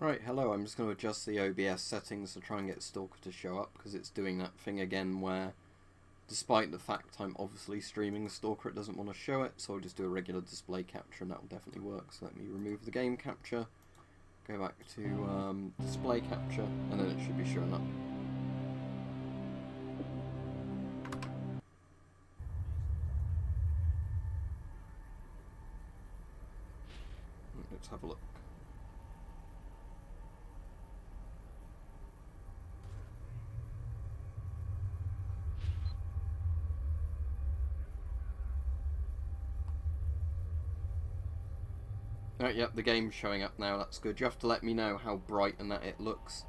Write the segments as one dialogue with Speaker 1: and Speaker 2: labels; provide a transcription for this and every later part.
Speaker 1: Right, hello, I'm just going to adjust the OBS settings to try and get Stalker to show up, because it's doing that thing again where, despite the fact I'm obviously streaming Stalker, it doesn't want to show it, so I'll just do a regular display capture and that will definitely work. So let me remove the game capture, go back to display capture, and then it should be showing up. Let's have a look. Right, yep, the game's showing up now, that's good. You have to let me know how bright and that it looks,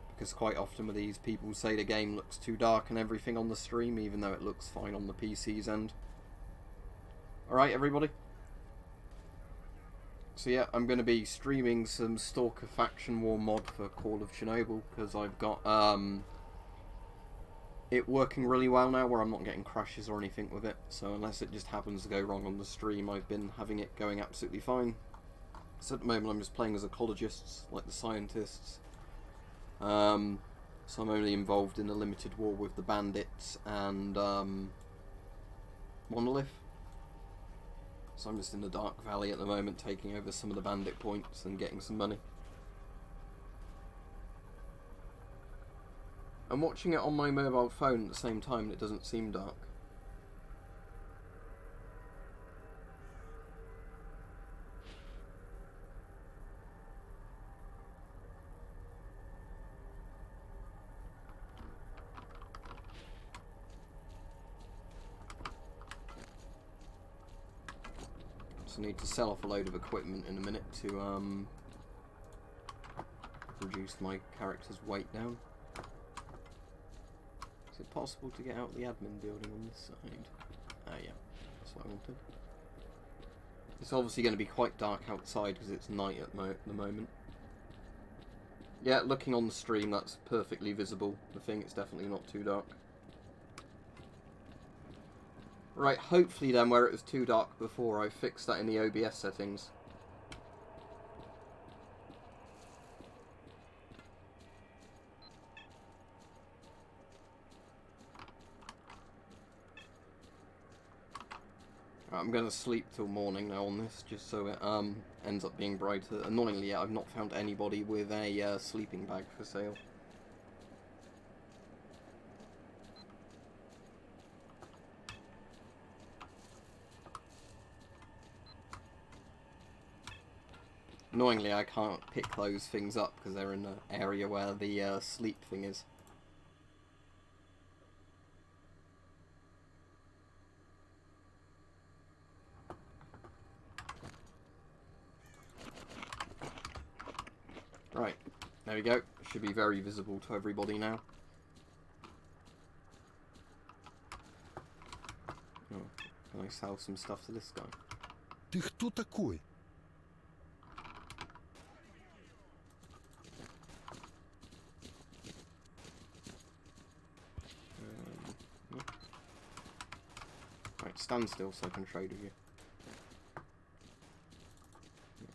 Speaker 1: because quite often with these, people say the game looks too dark and everything on the stream, even though it looks fine on the PC's end. Alright, everybody? So yeah, I'm going to be streaming some STALKER Faction War mod for Call of Chernobyl, because I've got it working really well now, where I'm not getting crashes or anything with it. So unless it just happens to go wrong on the stream, I've been having it going absolutely fine. So at the moment I'm just playing as ecologists, like the scientists. So I'm only involved in a limited war with the bandits and Monolith. So I'm just in the Dark Valley at the moment, taking over some of the bandit points and getting some money. I'm watching it on my mobile phone at the same time and it doesn't seem dark. I need to sell off a load of equipment in a minute to reduce my character's weight down. Is it possible to get out the admin building on this side? Ah, yeah, that's what I wanted. It's obviously going to be quite dark outside because it's night at the moment. Yeah, looking on the stream, that's perfectly visible. The thing, it's definitely not too dark. Right, hopefully then, where it was too dark before, I fixed that in the OBS settings. I'm going to sleep till morning now on this, just so it ends up being brighter. Annoyingly, I've not found anybody with a sleeping bag for sale. Annoyingly, I can't pick those things up because they're in the area where the sleep thing is. Right, there we go. Should be very visible to everybody now. Oh, can I sell some stuff to this guy?
Speaker 2: Ты кто такой?
Speaker 1: Right, stand still so I can trade with you.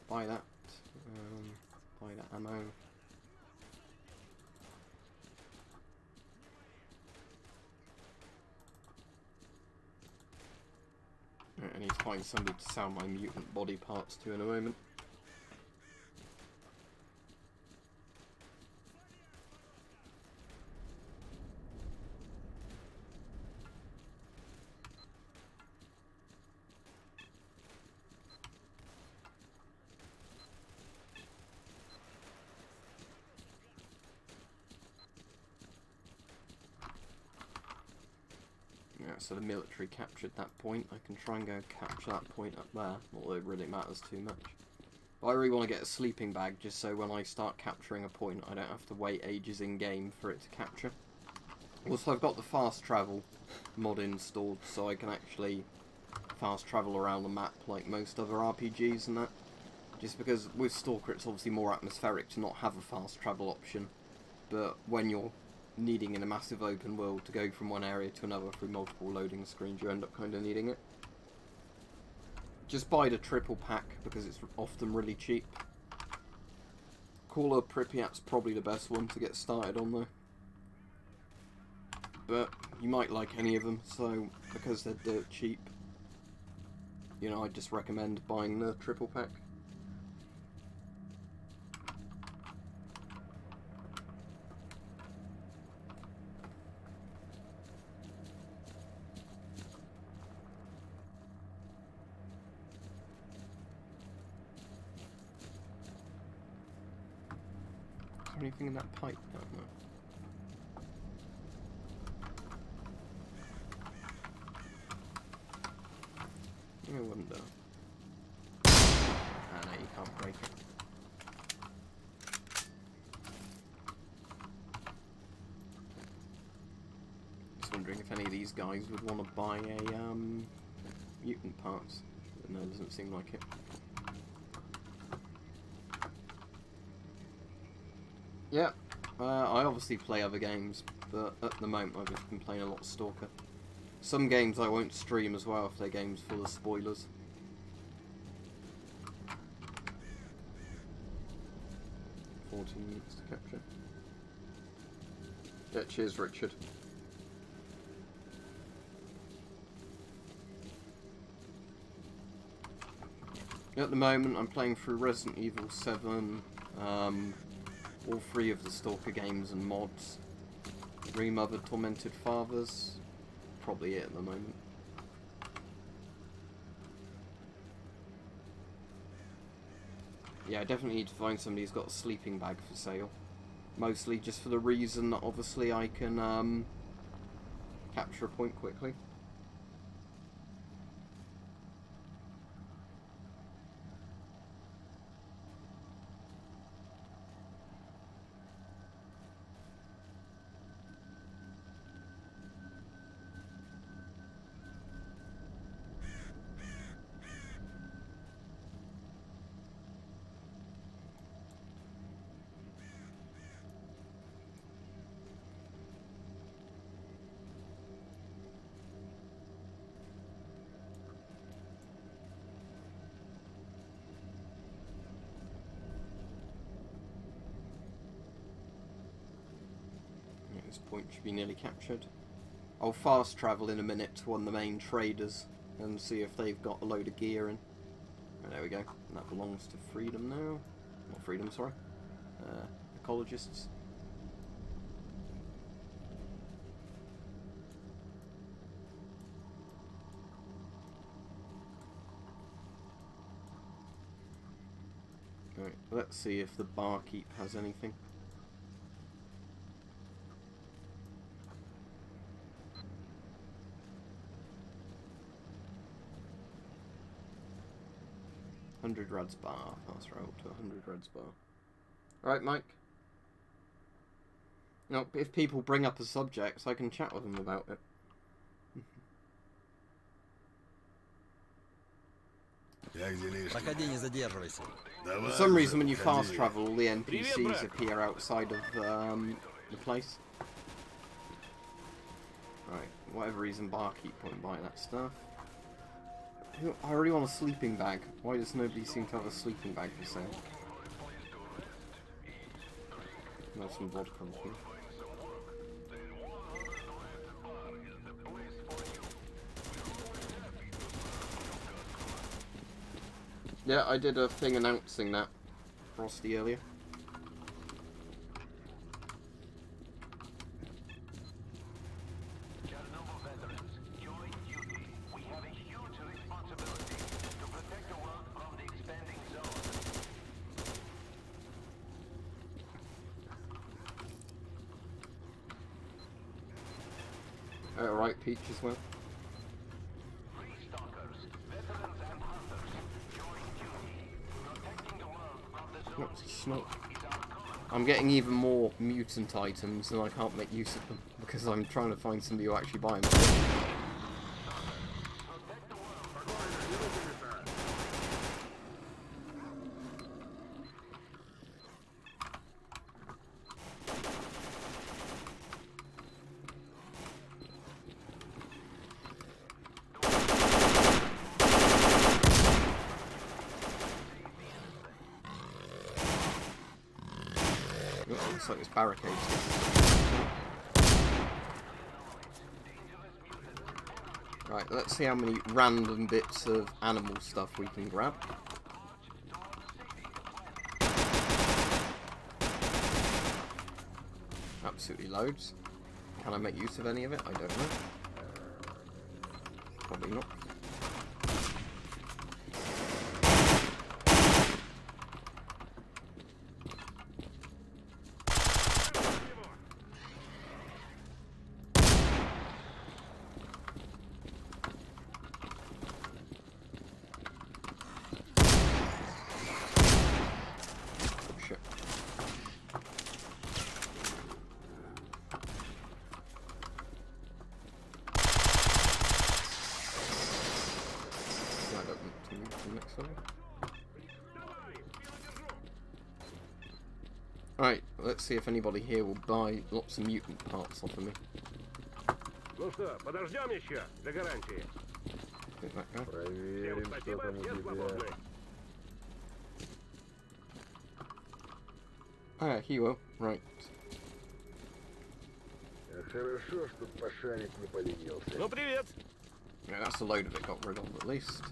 Speaker 1: Buy that. Buy that ammo. Right, I need to find somebody to sell my mutant body parts to in a moment. Yeah, so the military captured that point. I can try and go capture that point up there, although it really matters too much. But I really want to get a sleeping bag just so when I start capturing a point I don't have to wait ages in game for it to capture. Also, I've got the fast travel mod installed so I can actually fast travel around the map like most other RPGs and that. Just because with Stalker it's obviously more atmospheric to not have a fast travel option, but when you're needing in a massive open world to go from one area to another through multiple loading screens, you end up kind of needing it. Just buy the triple pack because it's often really cheap. Cooler Pripyat's probably the best one to get started on though. But you might like any of them, so because they're dirt cheap, you know, I just recommend buying the triple pack. Is there anything in that pipe? No. I wonder. Ah, no, you can't break it. Just wondering if any of these guys would want to buy a mutant parts. But no, it doesn't seem like it. Yeah, I obviously play other games, but at the moment I've just been playing a lot of Stalker. Some games I won't stream as well if they're games full of spoilers. Minutes to capture. Yeah, cheers, Richard. At the moment, I'm playing through Resident Evil 7, all 3 of the Stalker games and mods, Remothered Tormented Fathers, probably it at the moment. Yeah, I definitely need to find somebody who's got a sleeping bag for sale. Mostly just for the reason that obviously I can capture a point quickly. This point should be nearly captured. I'll fast travel in a minute to one of the main traders and see if they've got a load of gear in. Oh, there we go. And that belongs to Freedom now. Not Freedom, sorry. Ecologists. Right, let's see if the barkeep has anything. Reds bar. Fast route to 100 Reds bar. Right, Mike. Now, if people bring up a subject, I can chat with them about it. For some reason, when you fast travel, all the NPCs appear outside of the place. Right, whatever reason, barkeep won't buy that stuff. I already want a sleeping bag. Why does nobody seem to have a sleeping bag for sale? That's some vodka with me. Yeah, I did a thing announcing that, Frosty, earlier. Alright, Peach as well. Smoke. I'm getting even more mutant items and I can't make use of them because I'm trying to find somebody who actually buy them. Oh, looks like this barricade. Right, let's see how many random bits of animal stuff we can grab. Absolutely loads. Can I make use of any of it? I don't know. Probably not. Right, let's see if anybody here will buy lots of mutant parts off of me.
Speaker 3: Ну что, подождем еще, для гарантии.
Speaker 1: Think that guy.
Speaker 3: Всем спасибо, все свободны.
Speaker 1: Oh yeah, he will. Right.
Speaker 3: Хорошо, что пошарик не поленился. Ну привет.
Speaker 1: Yeah, that's a load of it got rid of at least.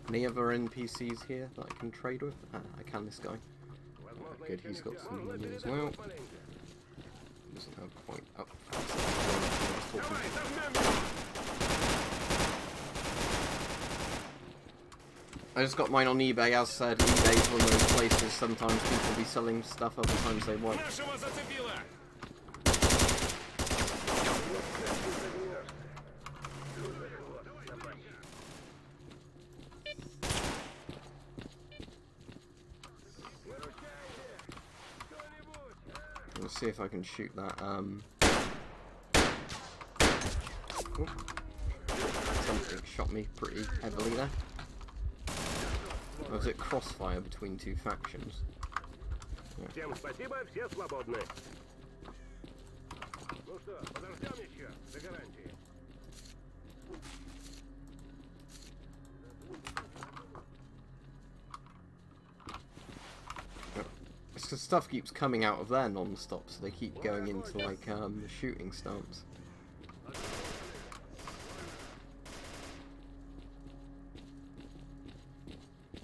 Speaker 1: Any other NPCs here that I can trade with? Ah, I can this guy. Good, he's got some money as well. Doesn't have quite up. I just got mine on eBay, as said. eBay's one of those places sometimes people be selling stuff, other times they won't. Let's see if I can shoot that. Something shot me pretty heavily there. Or was it crossfire between two factions?
Speaker 3: Всем спасибо, все свободны. Ну что, подождем еще, для гарантии.
Speaker 1: Because stuff keeps coming out of there non-stop, so they keep going into like the shooting stance.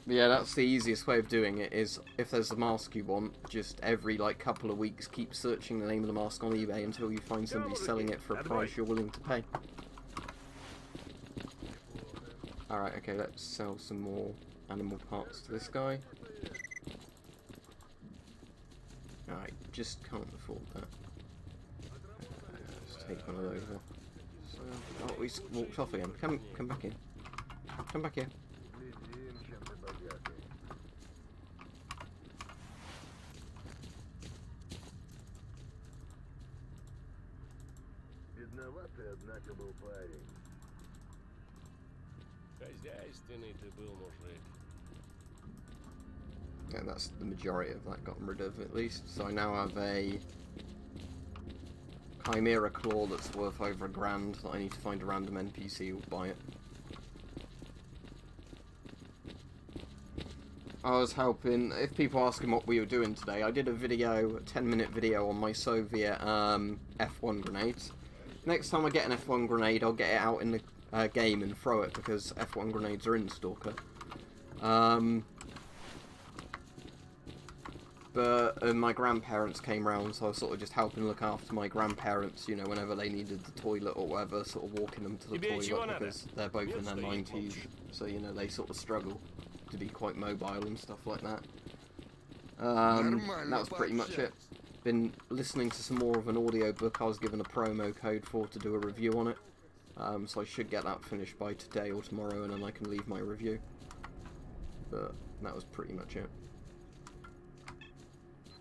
Speaker 1: But yeah, that's the easiest way of doing it, is if there's a mask you want, just every like couple of weeks keep searching the name of the mask on eBay until you find somebody selling it for a price you're willing to pay. Alright, okay, let's sell some more animal parts to this guy. I just can't afford that. Let's take one of those off. So, oh, he's walked off again. Come back in. Come back here.
Speaker 3: Бедноватый, однако, был парень. Хозяйственный ты был, мужик.
Speaker 1: Yeah, that's the majority of that gotten rid of at least. So I now have a Chimera Claw that's worth over $1,000 that I need to find a random NPC who'll buy it. I was helping, if people asking what we were doing today, I did a video, a 10-minute video on my Soviet F1 grenades. Next time I get an F1 grenade, I'll get it out in the game and throw it, because F1 grenades are in Stalker. But my grandparents came round, so I was sort of just helping look after my grandparents, you know, whenever they needed the toilet or whatever, sort of walking them to the toilet, because they're both in their 90s, so, you know, they sort of struggle to be quite mobile and stuff like that. And that was pretty much it. Been listening to some more of an audiobook I was given a promo code for to do a review on it. So I should get that finished by today or tomorrow, and then I can leave my review. But that was pretty much it.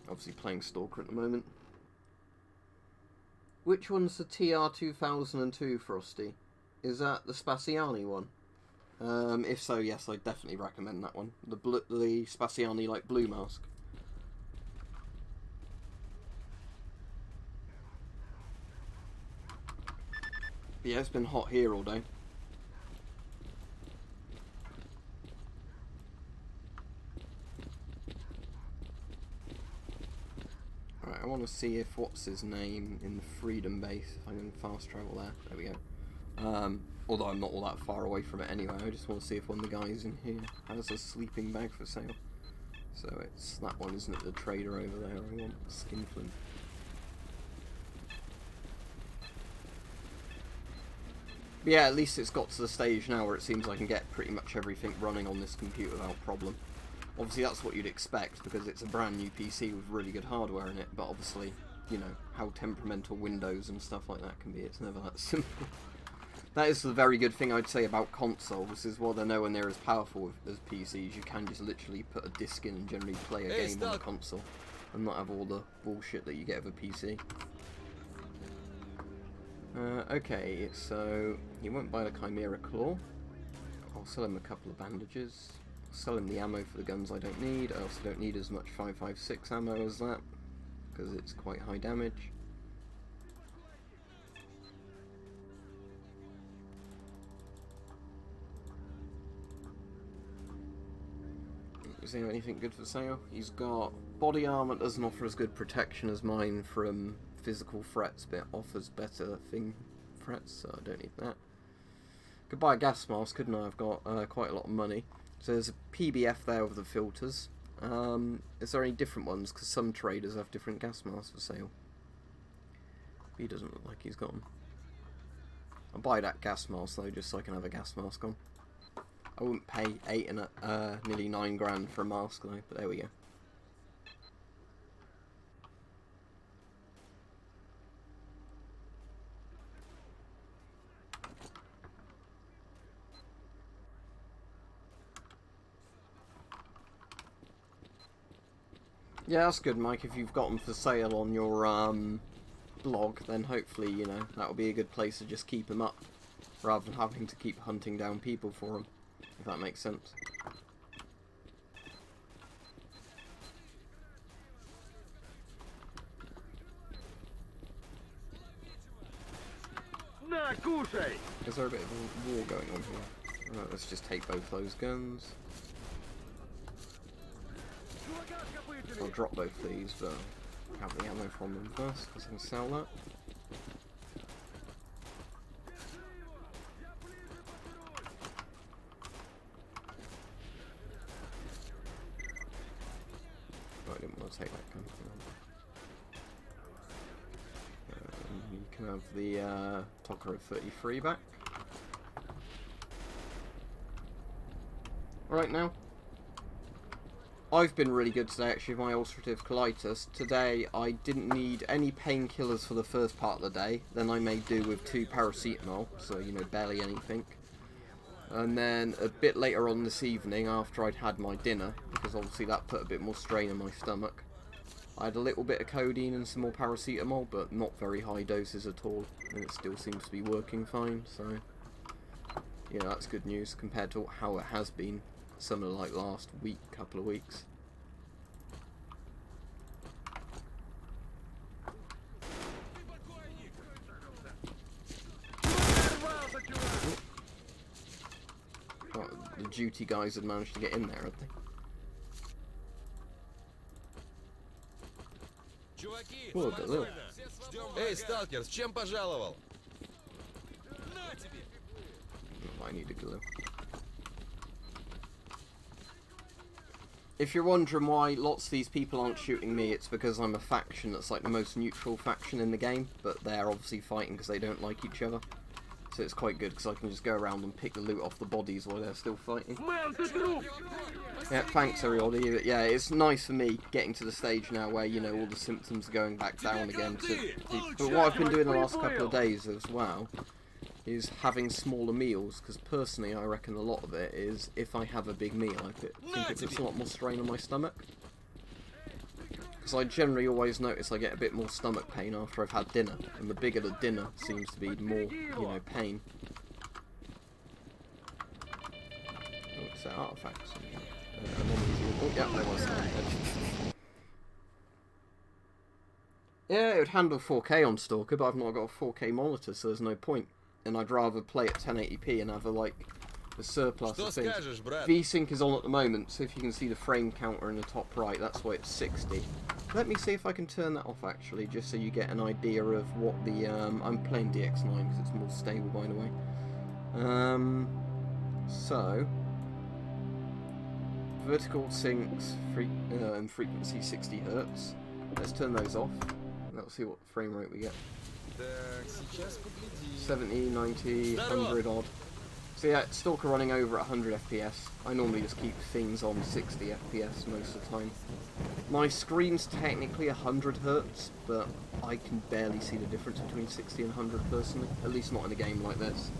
Speaker 1: Obviously playing Stalker at the moment. Which one's the TR-2002, Frosty? Is that the Spaziani one? If so, yes, I definitely recommend that one. The Spaziani, like, blue mask. But yeah, it's been hot here all day. Right, I want to see if what's his name in the Freedom Base, if I can fast travel there. There we go. Although I'm not all that far away from it anyway, I just want to see if one of the guys in here has a sleeping bag for sale. So it's that one, isn't it? The trader over there. I want Skinflint. But yeah, at least it's got to the stage now where it seems I can get pretty much everything running on this computer without problem. Obviously that's what you'd expect because it's a brand new PC with really good hardware in it, but obviously, you know, how temperamental Windows and stuff like that can be, it's never that simple. That is the very good thing I'd say about consoles, is while they're nowhere near as powerful as PCs, you can just literally put a disc in and generally play a game on a console, and not have all the bullshit that you get with a PC. Okay, so he won't buy the Chimera Claw. I'll sell him a couple of bandages. I'll sell him the ammo for the guns I don't need. I also don't need as much 5.56 ammo as that, because it's quite high damage. Is there anything good for sale? He's got body armor that doesn't offer as good protection as mine from physical threats, but it offers better thing threats, so I don't need that. Could buy a gas mask, couldn't I? I've got quite a lot of money. So there's a PBF there with the filters. Is there any different ones? Because some traders have different gas masks for sale. He doesn't look like he's got them. I'll buy that gas mask though, just so I can have a gas mask on. I wouldn't pay nearly 9 grand for a mask though, but there we go. Yeah, that's good, Mike. If you've got them for sale on your blog, then hopefully, you know, that'll be a good place to just keep them up, rather than having to keep hunting down people for them. If that makes sense. Is there a bit of a war going on here? Right, let's just take both those guns. I'll drop both these, but have the ammo from them first, because I can sell that. I didn't want to take that gun. You can have the Talker 33 back. Right now, I've been really good today actually with my ulcerative colitis. Today I didn't need any painkillers for the first part of the day. Then I made do with 2 paracetamol, so you know, barely anything. And then a bit later on this evening, after I'd had my dinner, because obviously that put a bit more strain on my stomach, I had a little bit of codeine and some more paracetamol, but not very high doses at all, and it still seems to be working fine, so yeah, that's good news compared to how it has been some of like last week, couple of weeks. Oh, the duty guys had managed to get in there, had they? Whoa, got little.
Speaker 4: Эй, сталкер, с чем пожаловал?
Speaker 1: I need a glue. If you're wondering why lots of these people aren't shooting me, it's because I'm a faction that's like the most neutral faction in the game, but they're obviously fighting because they don't like each other. So it's quite good because I can just go around and pick the loot off the bodies while they're still fighting. Yeah, thanks everybody. But yeah, it's nice for me getting to the stage now where, you know, all the symptoms are going back down again. But what I've been doing the last couple of days as well is having smaller meals, because personally I reckon a lot of it is if I have a big meal I think it puts a lot more strain on my stomach. Because I generally always notice I get a bit more stomach pain after I've had dinner, and the bigger the dinner seems to be the more, you know, pain. Oh, it's that artifacts. Oh, yeah, there was that. Yeah, it would handle 4K on Stalker, but I've not got a 4K monitor, so there's no point. And I'd rather play at 1080p and have a, like, a surplus of things. V-Sync is on at the moment, so if you can see the frame counter in the top right, that's why it's 60. Let me see if I can turn that off actually, just so you get an idea of what the I'm playing DX9 because it's more stable, by the way. So vertical syncs and frequency 60 Hz. Let's turn those off. Let's see what frame rate we get.
Speaker 4: Так, сейчас поглядим.
Speaker 1: 70, 90, 100 odd. So yeah, Stalker running over at 100 FPS. I normally just keep things on 60 FPS most of the time. My screen's technically 100 Hz, but I can barely see the difference between 60 and 100 personally. At least not in a game like this.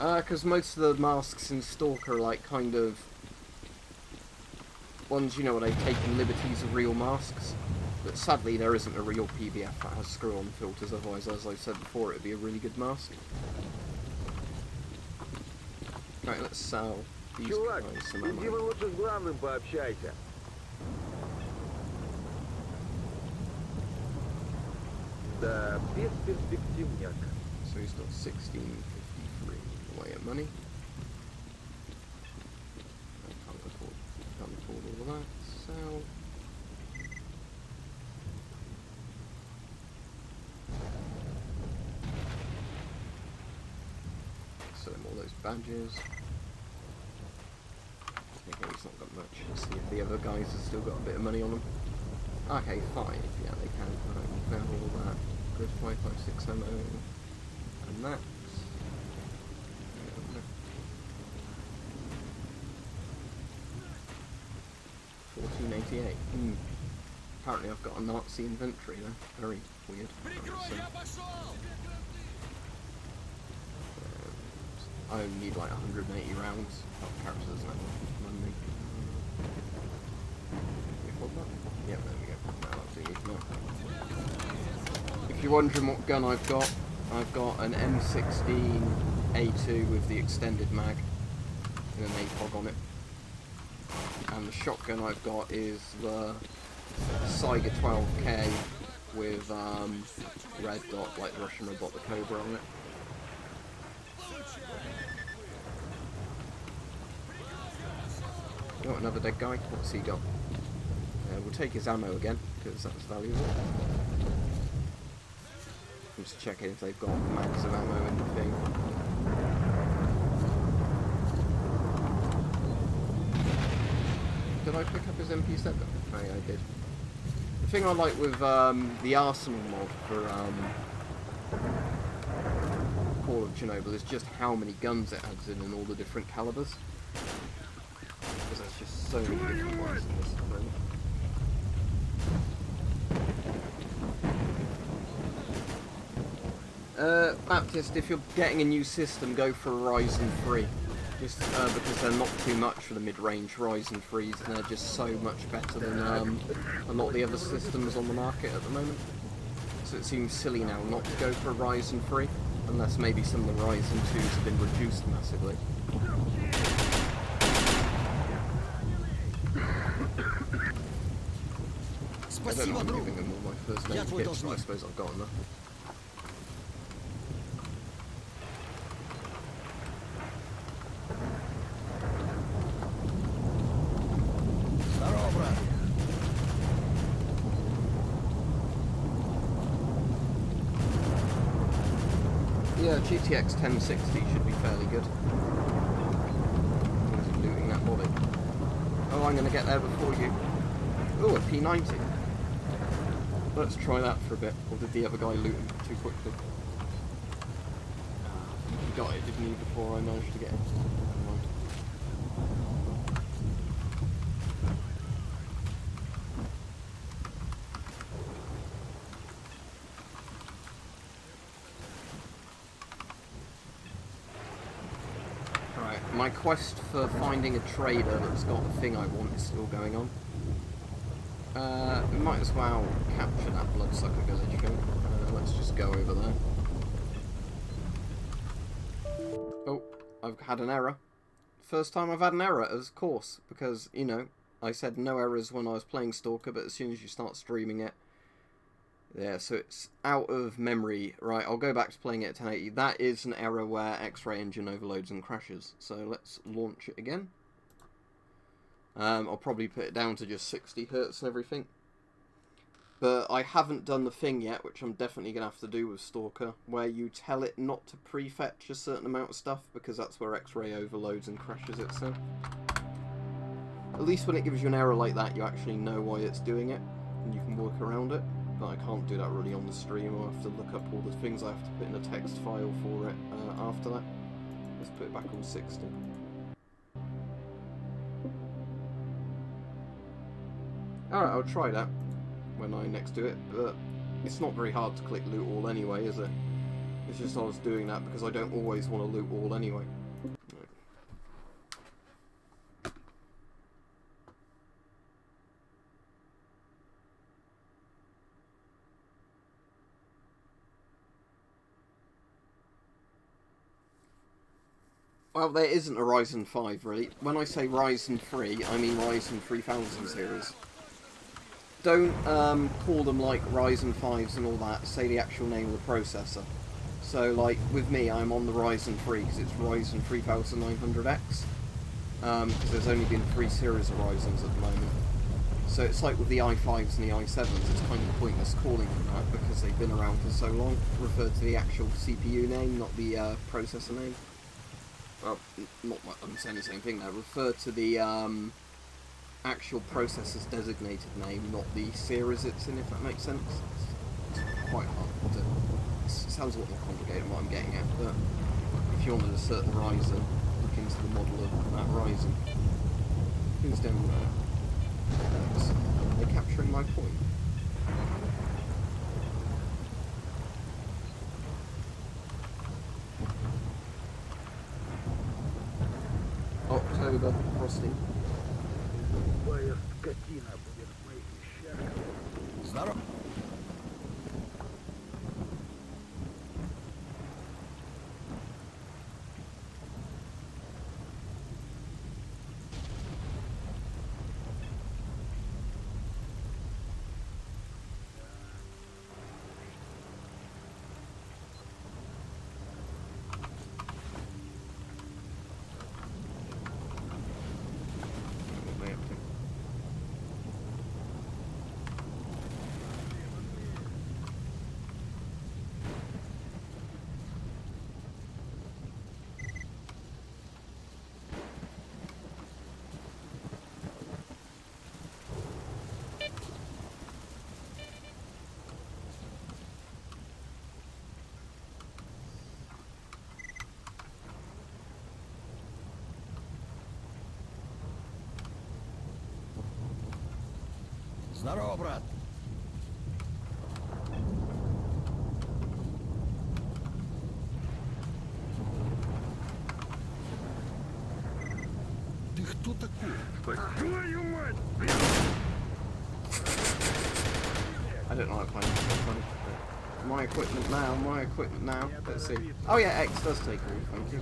Speaker 1: Because most of the masks in Stalker are like kind of ones, you know, where they've taken liberties of real masks. But sadly there isn't a real PBF that has screw-on filters, otherwise, as I said before, it would be a really good mask. Right, let's sell these
Speaker 3: Чувак,
Speaker 1: guys some
Speaker 3: иди вы
Speaker 1: ammo.
Speaker 3: лучше с главным пообщайся. Да, бесперспективняк.
Speaker 1: So he's got 1653 away at money. I can't afford all of that. Sell. Sell him all those badges. Okay, he's not got much. Let's see if the other guys have still got a bit of money on them. Okay, 5. Yeah, they can. Right, now all that. Good 556 ammo. And that. 1488. Apparently I've got a Nazi inventory there. Very weird. So, I only need like 180 rounds. Oh, character doesn't have money. Yeah, there we go. Now that's what you need to know. If you're wondering what gun I've got an M16A2 with the extended mag and an APOG on it. And the shotgun I've got is the Saiga 12K with red dot, like the Russian robot, the Cobra on it. Oh, another dead guy. What's he got? We'll take his ammo again, because that's valuable. I'm just checking if they've got mags of ammo in the thing. Did I pick up his MP7? Oh yeah, I did. The thing I like with the Arsenal mod for Call of Chernobyl is just how many guns it adds in and all the different calibers. Because there's just so many different ones in this at the moment. Baptist, if you're getting a new system, go for Ryzen 3. Just because they're not too much for the mid-range Ryzen 3s, and they're just so much better than a lot of the other systems on the market at the moment. So it seems silly now not to go for a Ryzen 3, unless maybe some of the Ryzen 2s have been reduced massively. I don't know if I'm giving them all my first aid kits, but I suppose I've got enough. Yeah, GTX 1060 should be fairly good. Looting that body. Oh, I'm going to get there before you. Oh, a P90. Let's try that for a bit. Or did the other guy loot him too quickly? He got it, didn't he, before I managed to get him? Never mind. Right, my quest for finding a trader that's got the thing I want is still going on. We might as well capture that bloodsucker village thing. Let's just go over there. Oh, I've had an error. First time I've had an error, of course, because, you know, I said no errors when I was playing Stalker, but as soon as you start streaming it, Yeah, so it's out of memory. Right, I'll go back to playing it at 1080. That is an error where X-Ray Engine overloads and crashes. So let's launch it again. I'll probably put it down to just 60 Hz and everything. But I haven't done the thing yet, which I'm definitely going to have to do with Stalker, where you tell it not to prefetch a certain amount of stuff, because that's where X-Ray overloads and crashes itself. At least when it gives you an error like that, you actually know why it's doing it, and you can work around it. But I can't do that really on the stream. I'll have to look up all the things I have to put in a text file for it after that. Let's put it back on 60. Alright, I'll try that when I next do it, but it's not very hard to click loot all anyway, is it? It's just I was doing that because I don't always want to loot all anyway. Well, there isn't a Ryzen 5, really. When I say Ryzen 3, I mean Ryzen 3000 series. Don't call them like Ryzen 5s and all that, say the actual name of the processor. So, like, with me, I'm on the Ryzen 3 because it's Ryzen 3900X. Because there's only been 3 series of Ryzens at the moment. So it's like with the i5s and the i7s, it's kind of pointless calling them that because they've been around for so long. Refer to the actual CPU name, not the processor name. Well, I'm saying the same thing there. Refer to the actual processor's designated name, not the series it's in, if that makes sense. It's quite hard to... It sounds a lot more complicated than what I'm getting at, but if you wanted a certain Ryzen, look into the model of that Ryzen. Who's down there? They're capturing my point. October, frosting.
Speaker 3: Любая скотина будет в моих вещах.
Speaker 2: Здорово. Здорово, брат. Ты кто такой?
Speaker 3: Твою мать!
Speaker 1: I don't like playing this funny. My equipment now, my equipment now. Let's see. Oh yeah, X does take root, thank you.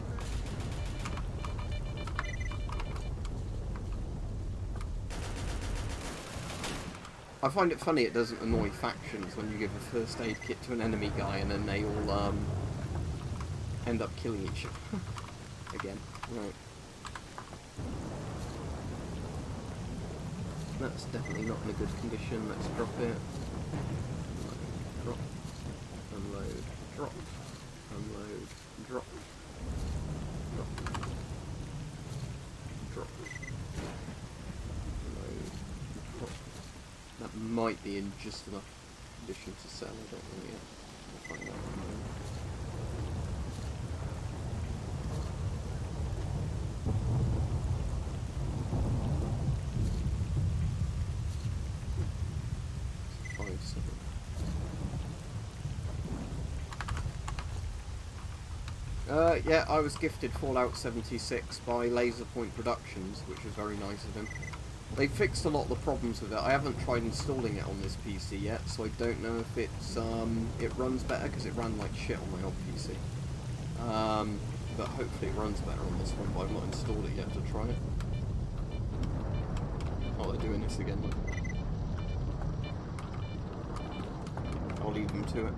Speaker 1: I find it funny it doesn't annoy factions when you give a first aid kit to an enemy guy and then they all end up killing each other. Again. Right. That's definitely not in a good condition. Let's drop it. Drop. Unload. Drop. Unload. Drop. Drop. Drop. Unload. Drop. That might be in just enough condition to sell. I don't know yet. We'll find out in a moment. Yeah, I was gifted Fallout 76 by Laserpoint Productions, which was very nice of him. They fixed a lot of the problems with it. I haven't tried installing it on this PC yet, so I don't know if it's it runs better, because it ran like shit on my old PC. But hopefully it runs better on this one, but I've not installed it yet to try it. Oh, they're doing this again. Oh, I'll leave them to it.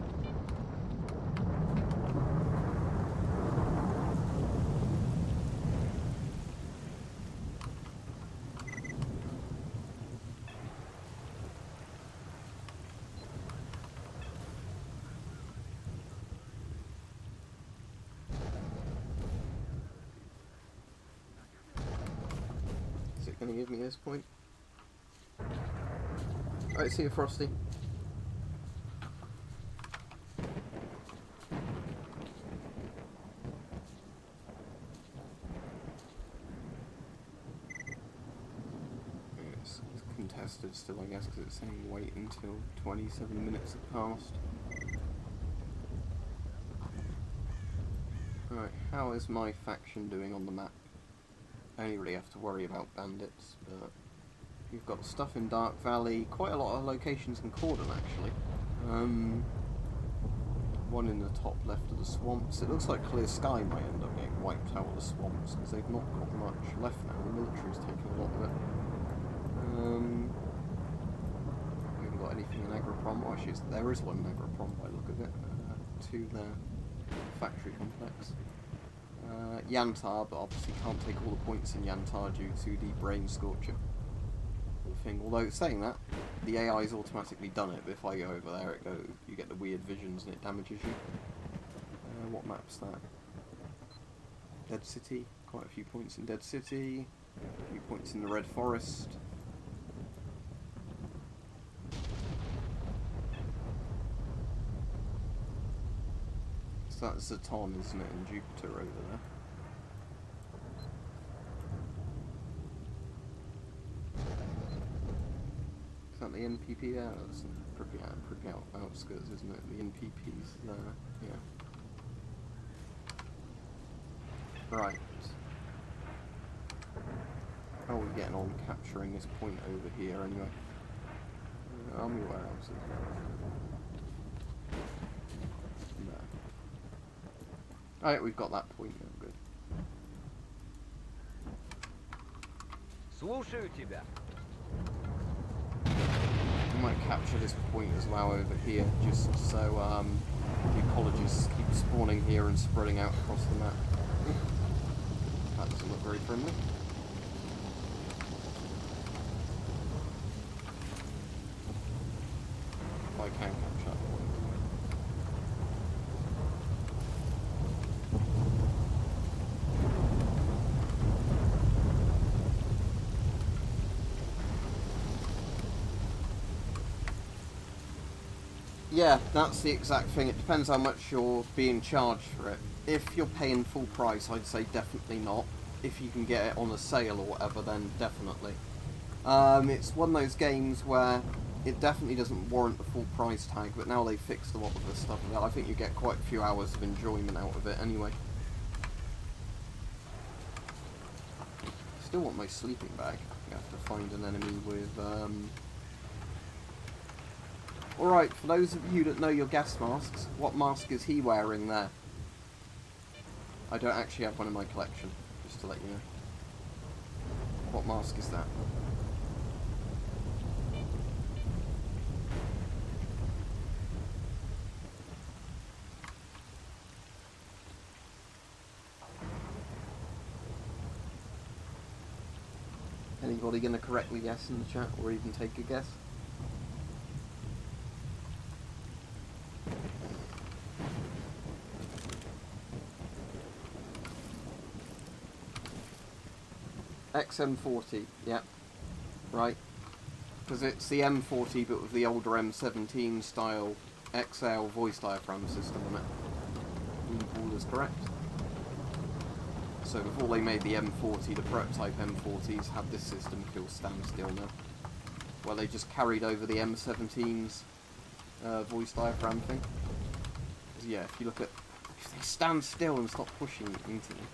Speaker 1: Is it going to give me this point? Alright, see you, Frosty. It's contested still, I guess, because it's saying wait until 27 minutes have passed. Alright, how is my faction doing on the map? I only really have to worry about bandits, but you've got stuff in Dark Valley, quite a lot of locations in Cordon actually. One in the top left of the swamps. It looks like Clear Sky might end up getting wiped out of the swamps because they've not got much left now. The military's taken a lot of it. We haven't got anything in Agroprom. Oh, actually, there is one in Agroprom by the look of it. Two there. Factory complex. Yantar, but obviously can't take all the points in Yantar due to the Brain Scorcher thing. Although, saying that, the AI's automatically done it, but if I go over there, you get the weird visions and it damages you. What map's that? Dead City. Quite a few points in Dead City. A few points in the Red Forest. So that's Zaton, isn't it, and Jupiter over there. Is that the NPP there? That's pretty outskirts, isn't it? The NPP's there, yeah. Right. How are we getting on capturing this point over here anyway? Army warehouses. There. Alright, we've got that point now, good.
Speaker 2: Слушаю тебя.
Speaker 1: I might capture this point as well over here, just so the ecologists keep spawning here and spreading out across the map. That doesn't look very friendly. If I can capture that point. Yeah, that's the exact thing. It depends how much you're being charged for it. If you're paying full price, I'd say definitely not. If you can get it on a sale or whatever, then definitely. It's one of those games where it definitely doesn't warrant the full price tag, but now they've fixed a lot of this stuff. I think you get quite a few hours of enjoyment out of it anyway. Still want my sleeping bag. You have to find an enemy with... Alright, for those of you that know your gas masks, what mask is he wearing there? I don't actually have one in my collection, just to let you know. What mask is that? Anybody going to correctly guess in the chat, or even take a guess? XM40, yep, right, because it's the M40 but with the older M17 style XL voice diaphragm system on it. All is correct. So before they made the M40, the prototype M40s had this system called standstill now, where they just carried over the M17's voice diaphragm thing. Yeah, if you look at, if they stand still and stop pushing into them.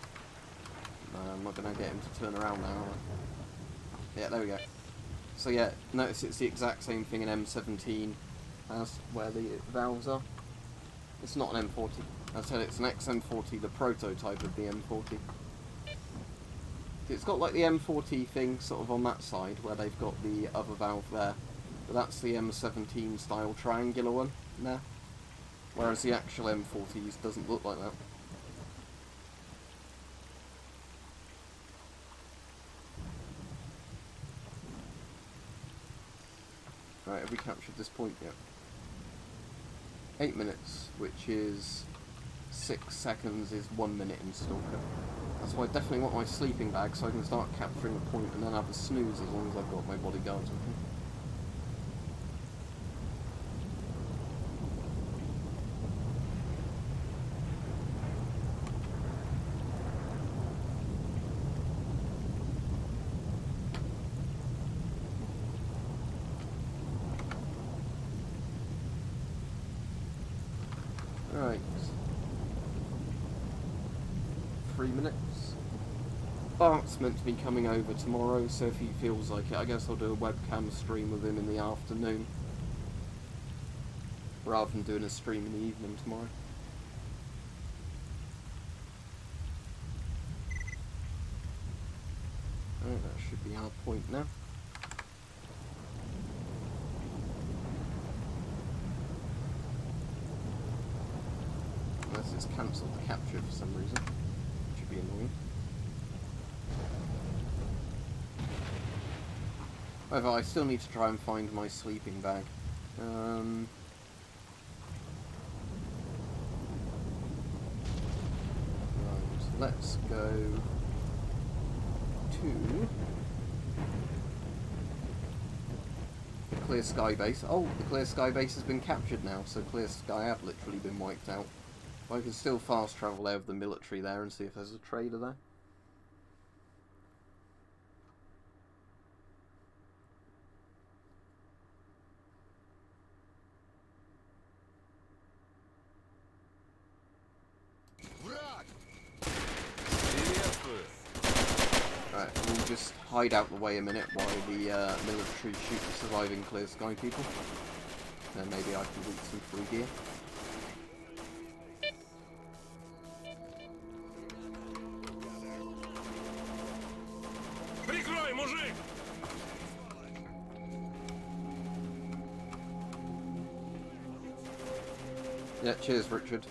Speaker 1: I'm not going to get him to turn around now. Yeah, there we go. So yeah, notice it's the exact same thing in M17 as where the valves are. It's not an M40. I said it's an XM40, the prototype of the M40. It's got like the M40 thing sort of on that side where they've got the other valve there. But that's the M17 style triangular one there. Whereas the actual M40s doesn't look like that. Right, have we captured this point yet? 8 minutes, which is 6 seconds is 1 minute in Stalker. That's why I definitely want my sleeping bag so I can start capturing a point and then have a snooze as long as I've got my bodyguards with me. Right. 3 minutes. Bart's meant to be coming over tomorrow, so if he feels like it, I guess I'll do a webcam stream with him in the afternoon. Rather than doing a stream in the evening tomorrow. Alright, that should be our point now. Unless it's cancelled the capture for some reason. Which would be annoying. However, I still need to try and find my sleeping bag. Right, let's go to the Clear Sky base. Oh, the Clear Sky base has been captured now, so Clear Sky have literally been wiped out. I can still fast travel there with the military there and see if there's a trader there. Right, we'll just hide out the way a minute while the military shoot the surviving Clear Sky people. Then maybe I can loot some free gear. Yeah, cheers Richard.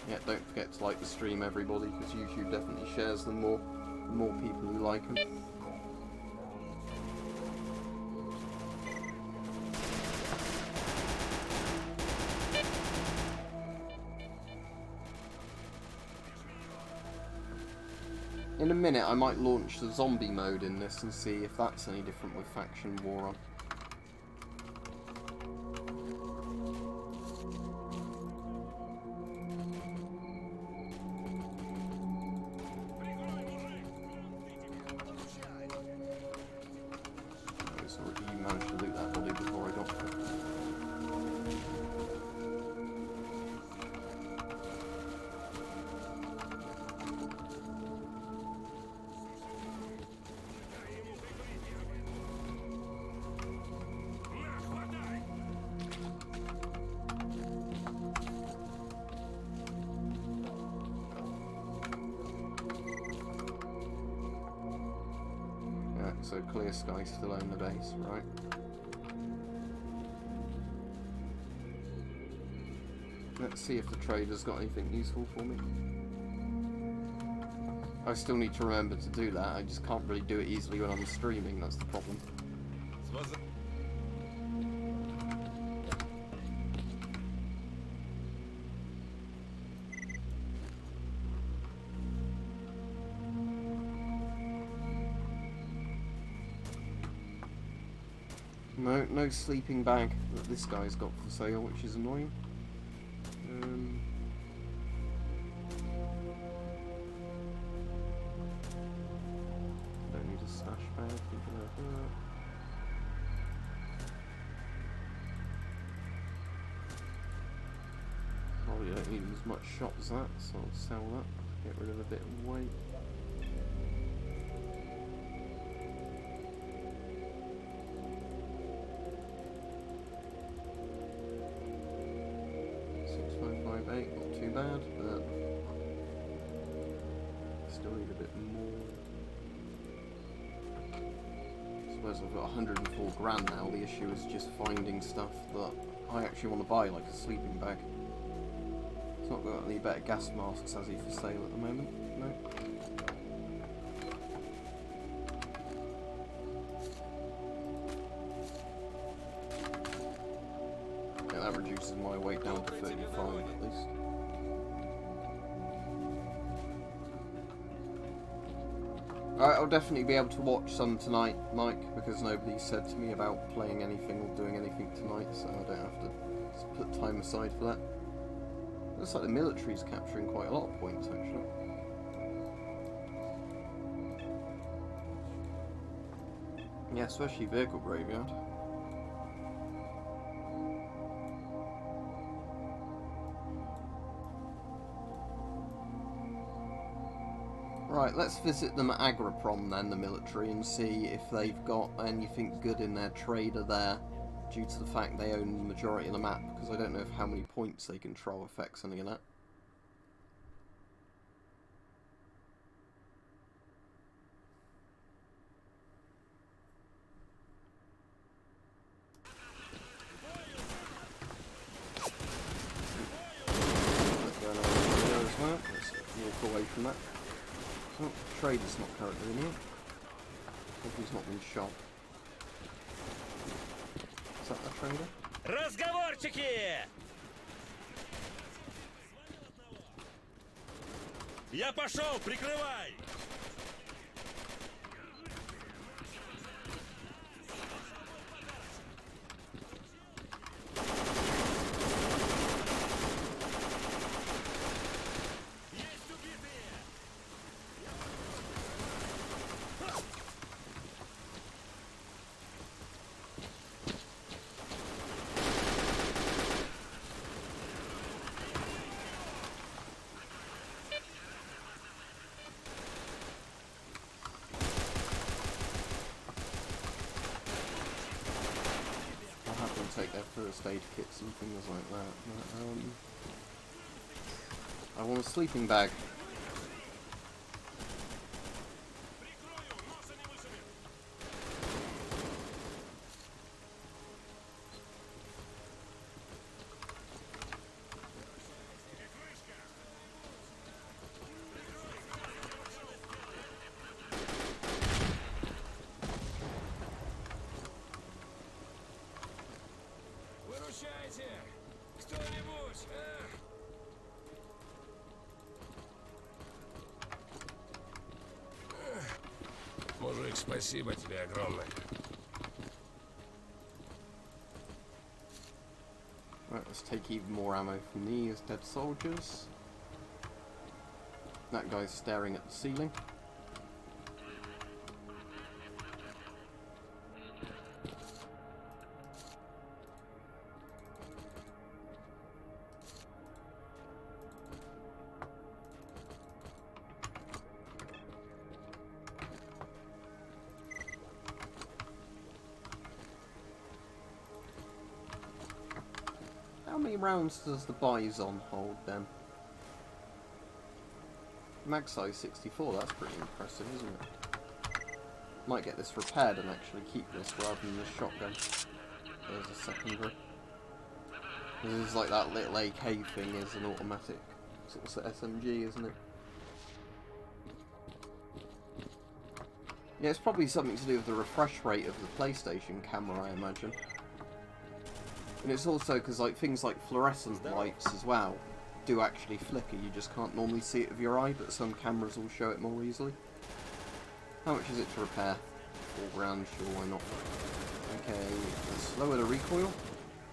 Speaker 1: Yeah, don't forget to like the stream everybody, because YouTube definitely shares them more. The more people who like them. In a minute I might launch the zombie mode in this and see if that's any different with Faction War on. You managed to loot that body before I got there. So Clear Sky still own the base, right? Let's see if the trader's got anything useful for me. I still need to remember to do that, I just can't really do it easily when I'm streaming, that's the problem. No sleeping bag that this guy's got for sale, which is annoying. Don't need a stash bag, thinking of that. Probably don't need as much shot as that, so I'll sell that, get rid of a bit of weight. Not too bad, but still need a bit more. I suppose I've got 104 grand now. The issue is just finding stuff that I actually want to buy, like a sleeping bag. not got any better gas masks, has he, for sale at the moment? No. Yeah, that reduces my weight down to 35 at least. Alright, I'll definitely be able to watch some tonight, Mike, because nobody said to me about playing anything or doing anything tonight, so I don't have to put time aside for that. Looks like the military's capturing quite a lot of points, actually. Yeah, especially vehicle graveyard. Right, let's visit them at Agriprom then, the military, and see if they've got anything good in their trader there, due to the fact they own the majority of the map, because I don't know if how many points they control affects any of that. Let's walk away from that. Oh, trader's not currently in here. Hope he's not been shot. Is that the trader?
Speaker 5: Разговорчики! Я пошел, прикрывай!
Speaker 1: Take their first aid kits and things like that. But, I want a sleeping bag.
Speaker 5: Кто-нибудь,
Speaker 2: Мужик, спасибо тебе огромное.
Speaker 1: Right, let's take even more ammo from these dead soldiers. That guy's staring at the ceiling. How many rounds does the Bison hold then? Mag size 64, that's pretty impressive, isn't it? Might get this repaired and actually keep this rather than the shotgun. There's a secondary. This is like that little AK thing is an automatic sort of SMG, isn't it? Yeah, it's probably something to do with the refresh rate of the PlayStation camera, I imagine. And it's also because like things like fluorescent lights as well do actually flicker. You just can't normally see it with your eye, but some cameras will show it more easily. How much is it to repair? $4 grand, sure, why not? Okay, let's lower the recoil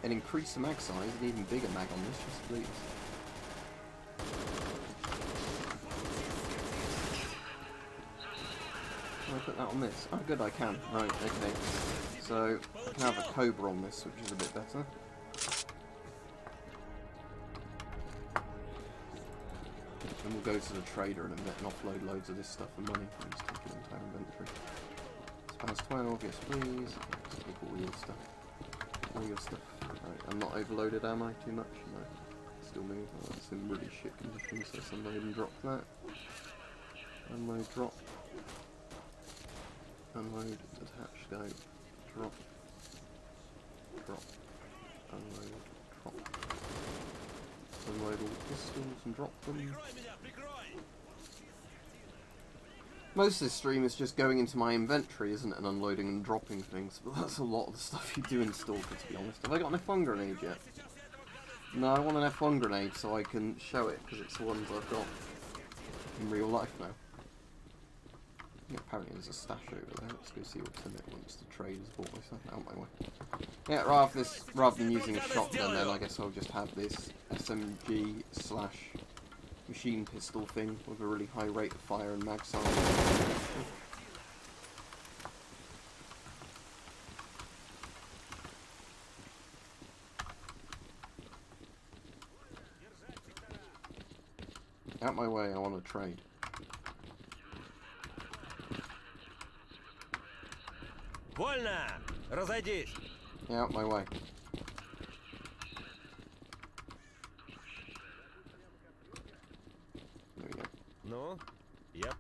Speaker 1: and increase the mag size, an even bigger mag on this, just please. Can I put that on this? Oh good, I can. Right, okay. So, I can have a Cobra on this, which is a bit better. And we'll go to the trader in a bit and offload loads of this stuff for money. I'll just take it into our inventory. Spans 12, yes please. Let's take all your stuff. All your stuff. Right, I'm not overloaded, am I? Too much? No. Still move. Oh, it's in really shit condition, so let's unload and drop that. Unload, drop. Unload, detach, go. Drop. Drop. Unload, drop. unload all the pistols and drop them.
Speaker 5: Прикрой меня, прикрой!
Speaker 1: Most of this stream is just going into my inventory, isn't it, and unloading and dropping things, but that's a lot of the stuff you do in Stalker, to be honest. Have I got an F1 grenade yet? No, I want an F1 grenade so I can show it, because it's the ones I've got in real life now. Yeah, apparently there's a stash over there. Let's go see what's in it once the trade has bought myself out my way. Yeah, rather than using a shotgun, then I guess I'll just have this SMG / machine pistol thing with a really high rate of fire and mag size. Out my way, I want to trade.
Speaker 5: Вольно! Разойдись!
Speaker 1: Yeah, out my way. There we go.
Speaker 5: Ну? Yep.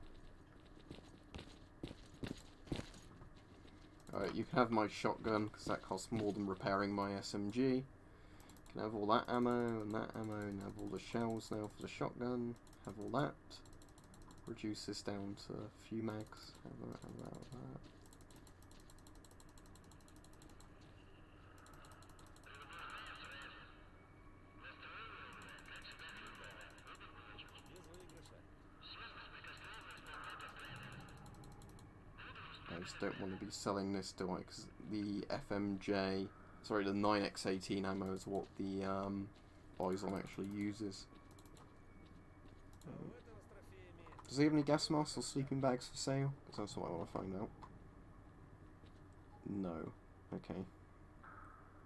Speaker 1: Alright, you can have my shotgun, because that costs more than repairing my SMG. You can have all that ammo, and have all the shells now for the shotgun. Have all that. Reduce this down to a few mags. Have that, have that, have that. I just don't want to be selling this, do I? Because the FMJ, sorry, the 9x18 ammo is what the Bison actually uses. Does he have any gas masks or sleeping bags for sale? Because that's what I want to find out. No. Okay.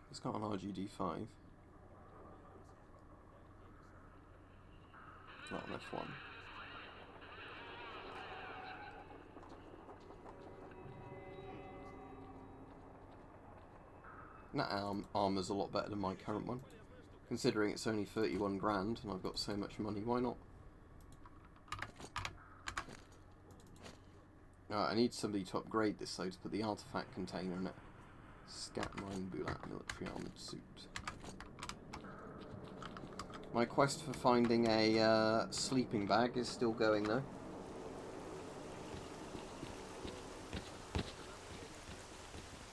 Speaker 1: He's got an RGD5. Not an F1. That armour's a lot better than my current one. Considering it's only 31 grand and I've got so much money, why not? I need somebody to upgrade this though, to put the artifact container in it. Scat Mine Bulat military armoured suit. My quest for finding a sleeping bag is still going though.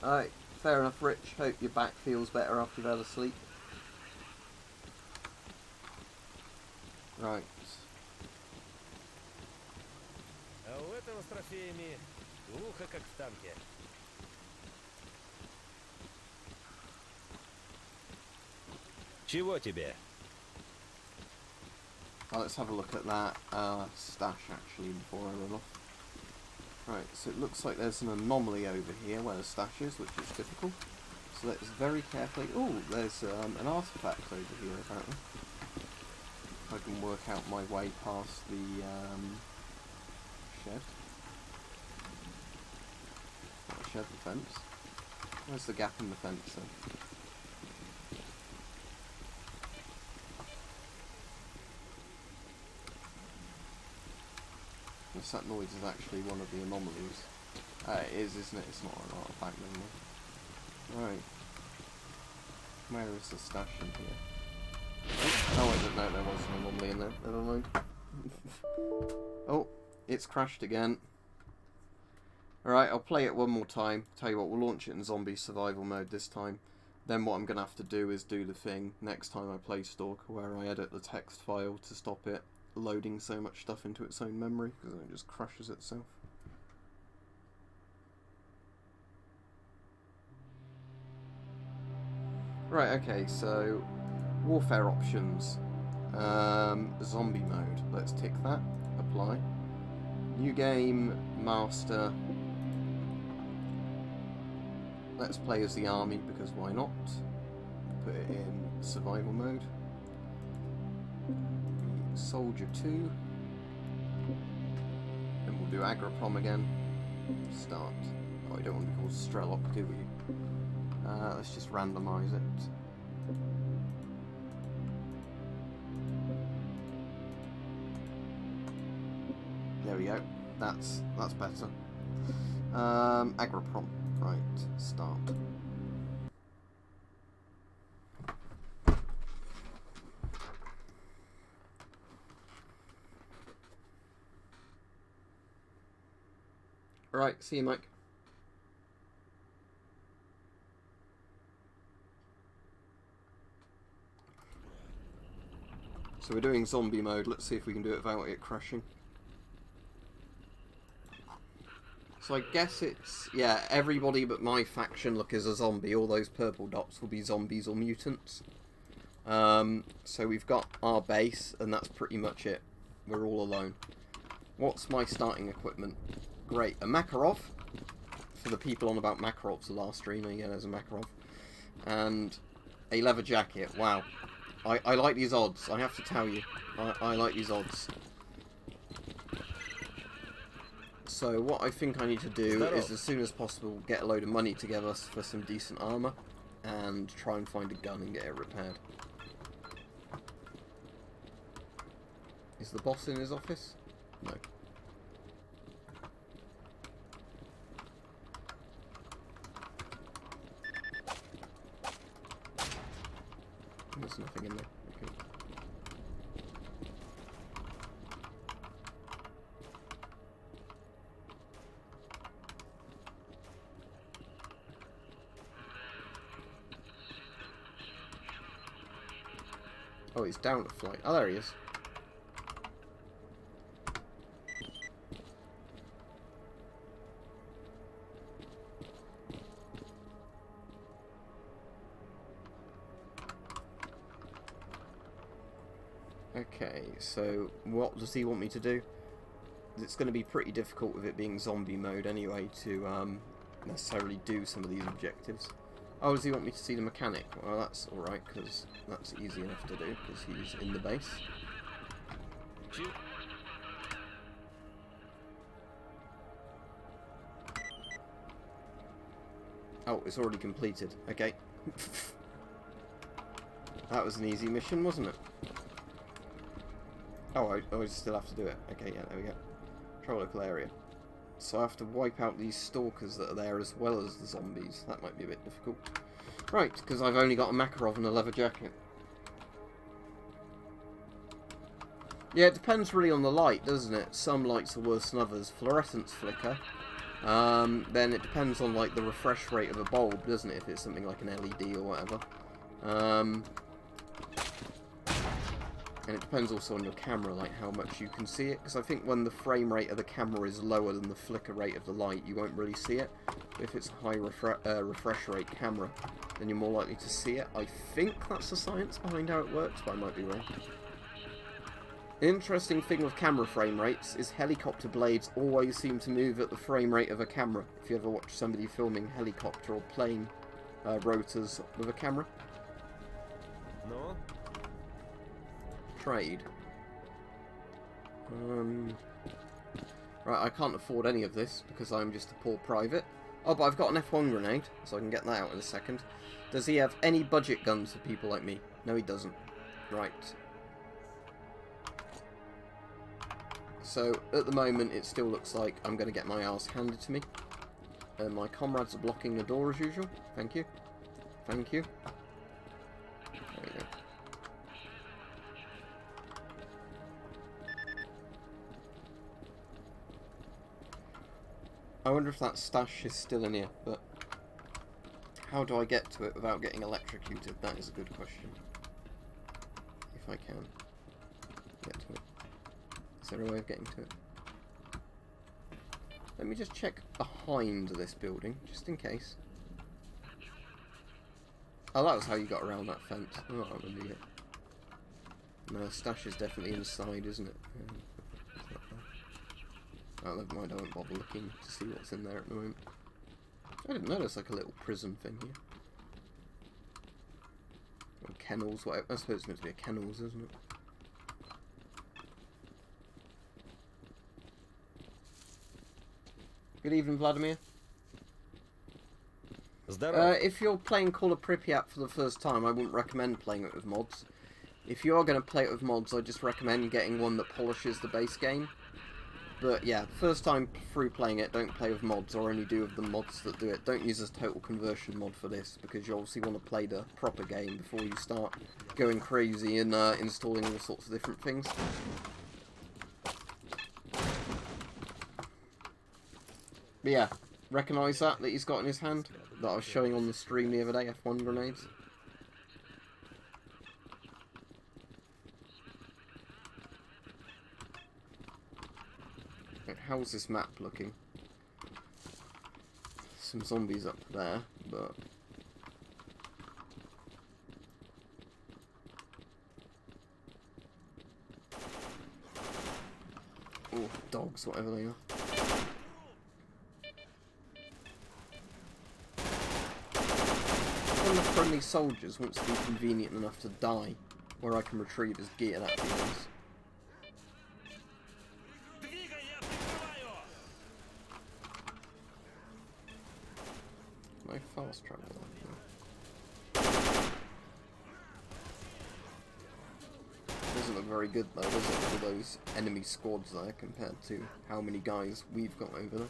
Speaker 1: Alright, fair enough, Rich. Hope your back feels better after you've had a sleep. Right.
Speaker 5: А у этого с трофеями глухо, как в танке. Чего тебе?
Speaker 1: Well, let's have a look at that stash actually before I run off. Right, so it looks like there's an anomaly over here where the stash is, which is difficult. So let's very carefully... Oh, there's an artifact over here apparently. If I can work out my way past the shed. Not a shed, the fence. Where's the gap in the fence then? Yes, that noise is actually one of the anomalies. It is, isn't it? It's not an artifact anymore. Right. Where is the stash in here? Oh, I didn't know there was an anomaly in there. Never mind. Oh, it's crashed again. Alright, I'll play it one more time. Tell you what, we'll launch it in zombie survival mode this time. Then what I'm going to have to do is do the thing next time I play Stalker where I edit the text file to stop it loading so much stuff into its own memory, because then it just crushes itself. Right, okay, so warfare options. Zombie mode. Let's tick that. Apply. New game, master. Let's play as the army, because why not? Put it in survival mode. Soldier 2. Then we'll do Agroprom again. Start. Oh, I don't want to be called Strelok, do we? Let's just randomise it. There we go. That's better. Agroprom. Right. Start. Alright, see you, Mike. So we're doing zombie mode. Let's see if we can do it without it crashing. So I guess it's... yeah, everybody but my faction look as a zombie. All those purple dots will be zombies or mutants. So we've got our base, and that's pretty much it. We're all alone. What's my starting equipment? Great. A Makarov. For the people on about Makarovs the last streamer, yeah, there's a Makarov. And a leather jacket. Wow. I like these odds, I have to tell you. I like these odds. So what I think I need to do is, as soon as possible, get a load of money together for some decent armour. And try and find a gun and get it repaired. Is the boss in his office? No. There's nothing in there. Okay. Oh, he's down a flight. Oh, there he is. Okay, so what does he want me to do? It's going to be pretty difficult with it being zombie mode anyway to necessarily do some of these objectives. Oh, does he want me to see the mechanic? Well, that's alright, because that's easy enough to do, because he's in the base. Oh, it's already completed. Okay. That was an easy mission, wasn't it? Oh, I still have to do it. Okay, yeah, there we go. Control local area. So I have to wipe out these stalkers that are there as well as the zombies. That might be a bit difficult. Right, because I've only got a Makarov and a leather jacket. Yeah, it depends really on the light, doesn't it? Some lights are worse than others. Fluorescents flicker. Then it depends on like the refresh rate of a bulb, doesn't it? If it's something like an LED or whatever. And it depends also on your camera, like how much you can see it. Because I think when the frame rate of the camera is lower than the flicker rate of the light, you won't really see it. But if it's a high refresh rate camera, then you're more likely to see it. I think that's the science behind how it works, but I might be wrong. The interesting thing with camera frame rates is helicopter blades always seem to move at the frame rate of a camera. If you ever watch somebody filming helicopter or plane rotors with a camera.
Speaker 5: No?
Speaker 1: Trade. Right, I can't afford any of this because I'm just a poor private. Oh, but I've got an F1 grenade, so I can get that out in a second. Does he have any budget guns for people like me? No, he doesn't. Right. So, at the moment, it still looks like I'm going to get my arse handed to me. And my comrades are blocking the door as usual. Thank you. Thank you. There we go. I wonder if that stash is still in here, but how do I get to it without getting electrocuted? That is a good question. If I can get to it. Is there a way of getting to it? Let me just check behind this building, just in case. Oh, that was how you got around that fence. Oh, I remember it. No, the stash is definitely inside, isn't it? Oh, never mind, I won't bother looking to see what's in there at the moment. I didn't know there's like a little prison thing here. Or kennels, whatever. I suppose it's meant to be a kennels, isn't it? Good evening, Vladimir. If you're playing Call of Pripyat for the first time, I wouldn't recommend playing it with mods. If you are going to play it with mods, I just recommend getting one that polishes the base game. But yeah, first time through playing it, don't play with mods, or only do with the mods that do it. Don't use a total conversion mod for this, because you obviously want to play the proper game before you start going crazy and installing all sorts of different things. But yeah, recognise that he's got in his hand? That I was showing on the stream the other day, F1 grenades? Okay, how's this map looking? Some zombies up there, but... oh, dogs, whatever they are. One of the friendly soldiers wants to be convenient enough to die, where I can retrieve his gear, that'd be nice. No fast travel. Doesn't look very good though, does it, for those enemy squads there compared to how many guys we've got over there.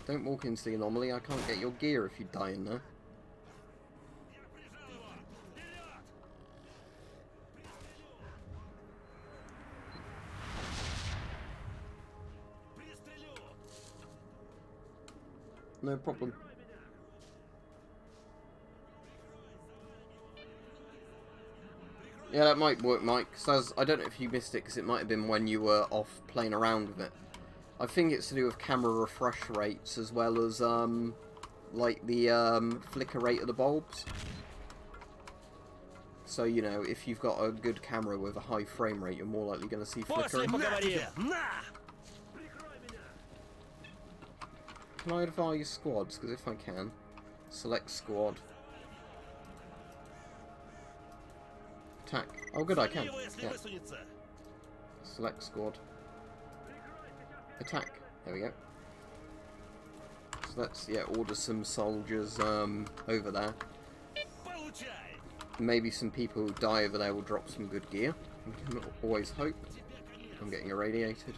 Speaker 1: Don't walk into the anomaly, I can't get your gear if you die in there. No problem. Yeah, that might work, Mike. So I don't know if you missed it, because it might have been when you were off playing around with it. I think it's to do with camera refresh rates, as well as, like, the, flicker rate of the bulbs. So, you know, if you've got a good camera with a high frame rate, you're more likely going to see flickering. Can I advise squads? Because if I can, select squad. Attack. Oh good, I can. Yeah. Select squad. Attack. There we go. So let's, yeah, order some soldiers over there. Maybe some people who die over there will drop some good gear. We can always hope. I'm getting irradiated.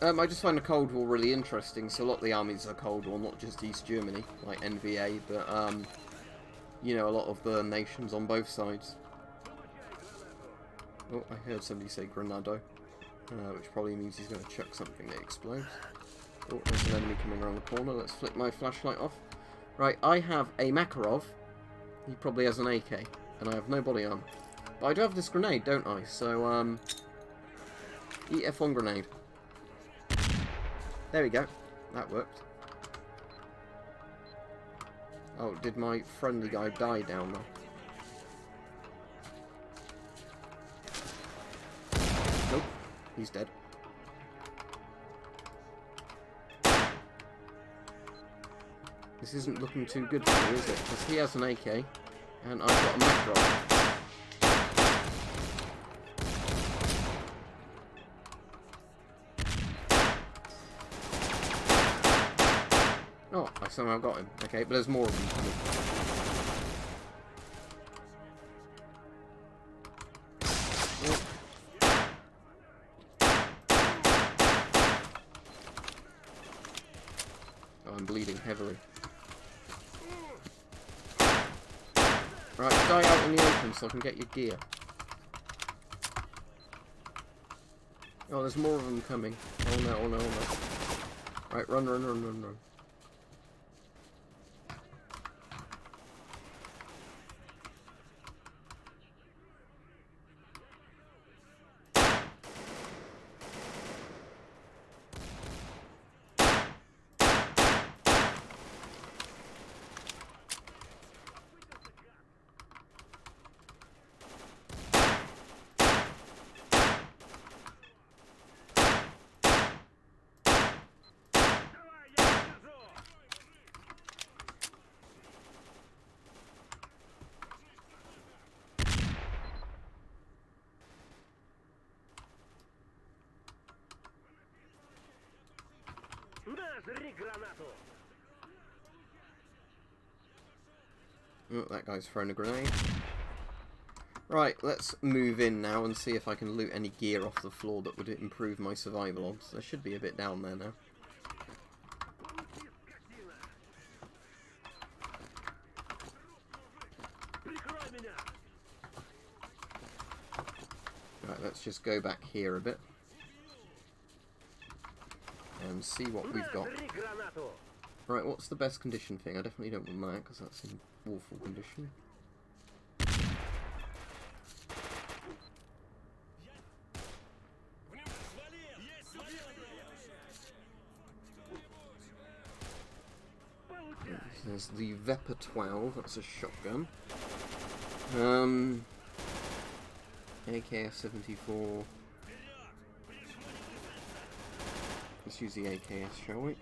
Speaker 1: I just find the Cold War really interesting, so a lot of the armies are Cold War, not just East Germany, like NVA, but, you know, a lot of the nations on both sides. Oh, I heard somebody say Grenado, which probably means he's going to chuck something that explodes. Oh, there's an enemy coming around the corner. Let's flick my flashlight off. Right, I have a Makarov. He probably has an AK, and I have no body armor. But I do have this grenade, don't I? So, eat F1 grenade. There we go. That worked. Oh, did my friendly guy die down there? Nope. He's dead. This isn't looking too good for me, is it? Because he has an AK, and I've got a Makarov. Oh, I somehow got him. Okay, but there's more of them coming. Oh, I'm bleeding heavily. Right, die out in the open so I can get your gear. Oh, there's more of them coming. Oh no, oh no, oh no. Right, run, run, run, run, run. Oh, that guy's throwing a grenade. Right, let's move in now and see if I can loot any gear off the floor that would improve my survival odds. There should be a bit down there now. Right, let's just go back here a bit and see what we've got. Right, what's the best condition thing? I definitely don't want that because that's in awful condition. There's the Vepr 12, that's a shotgun. AKS 74. Let's use the AKS, shall we?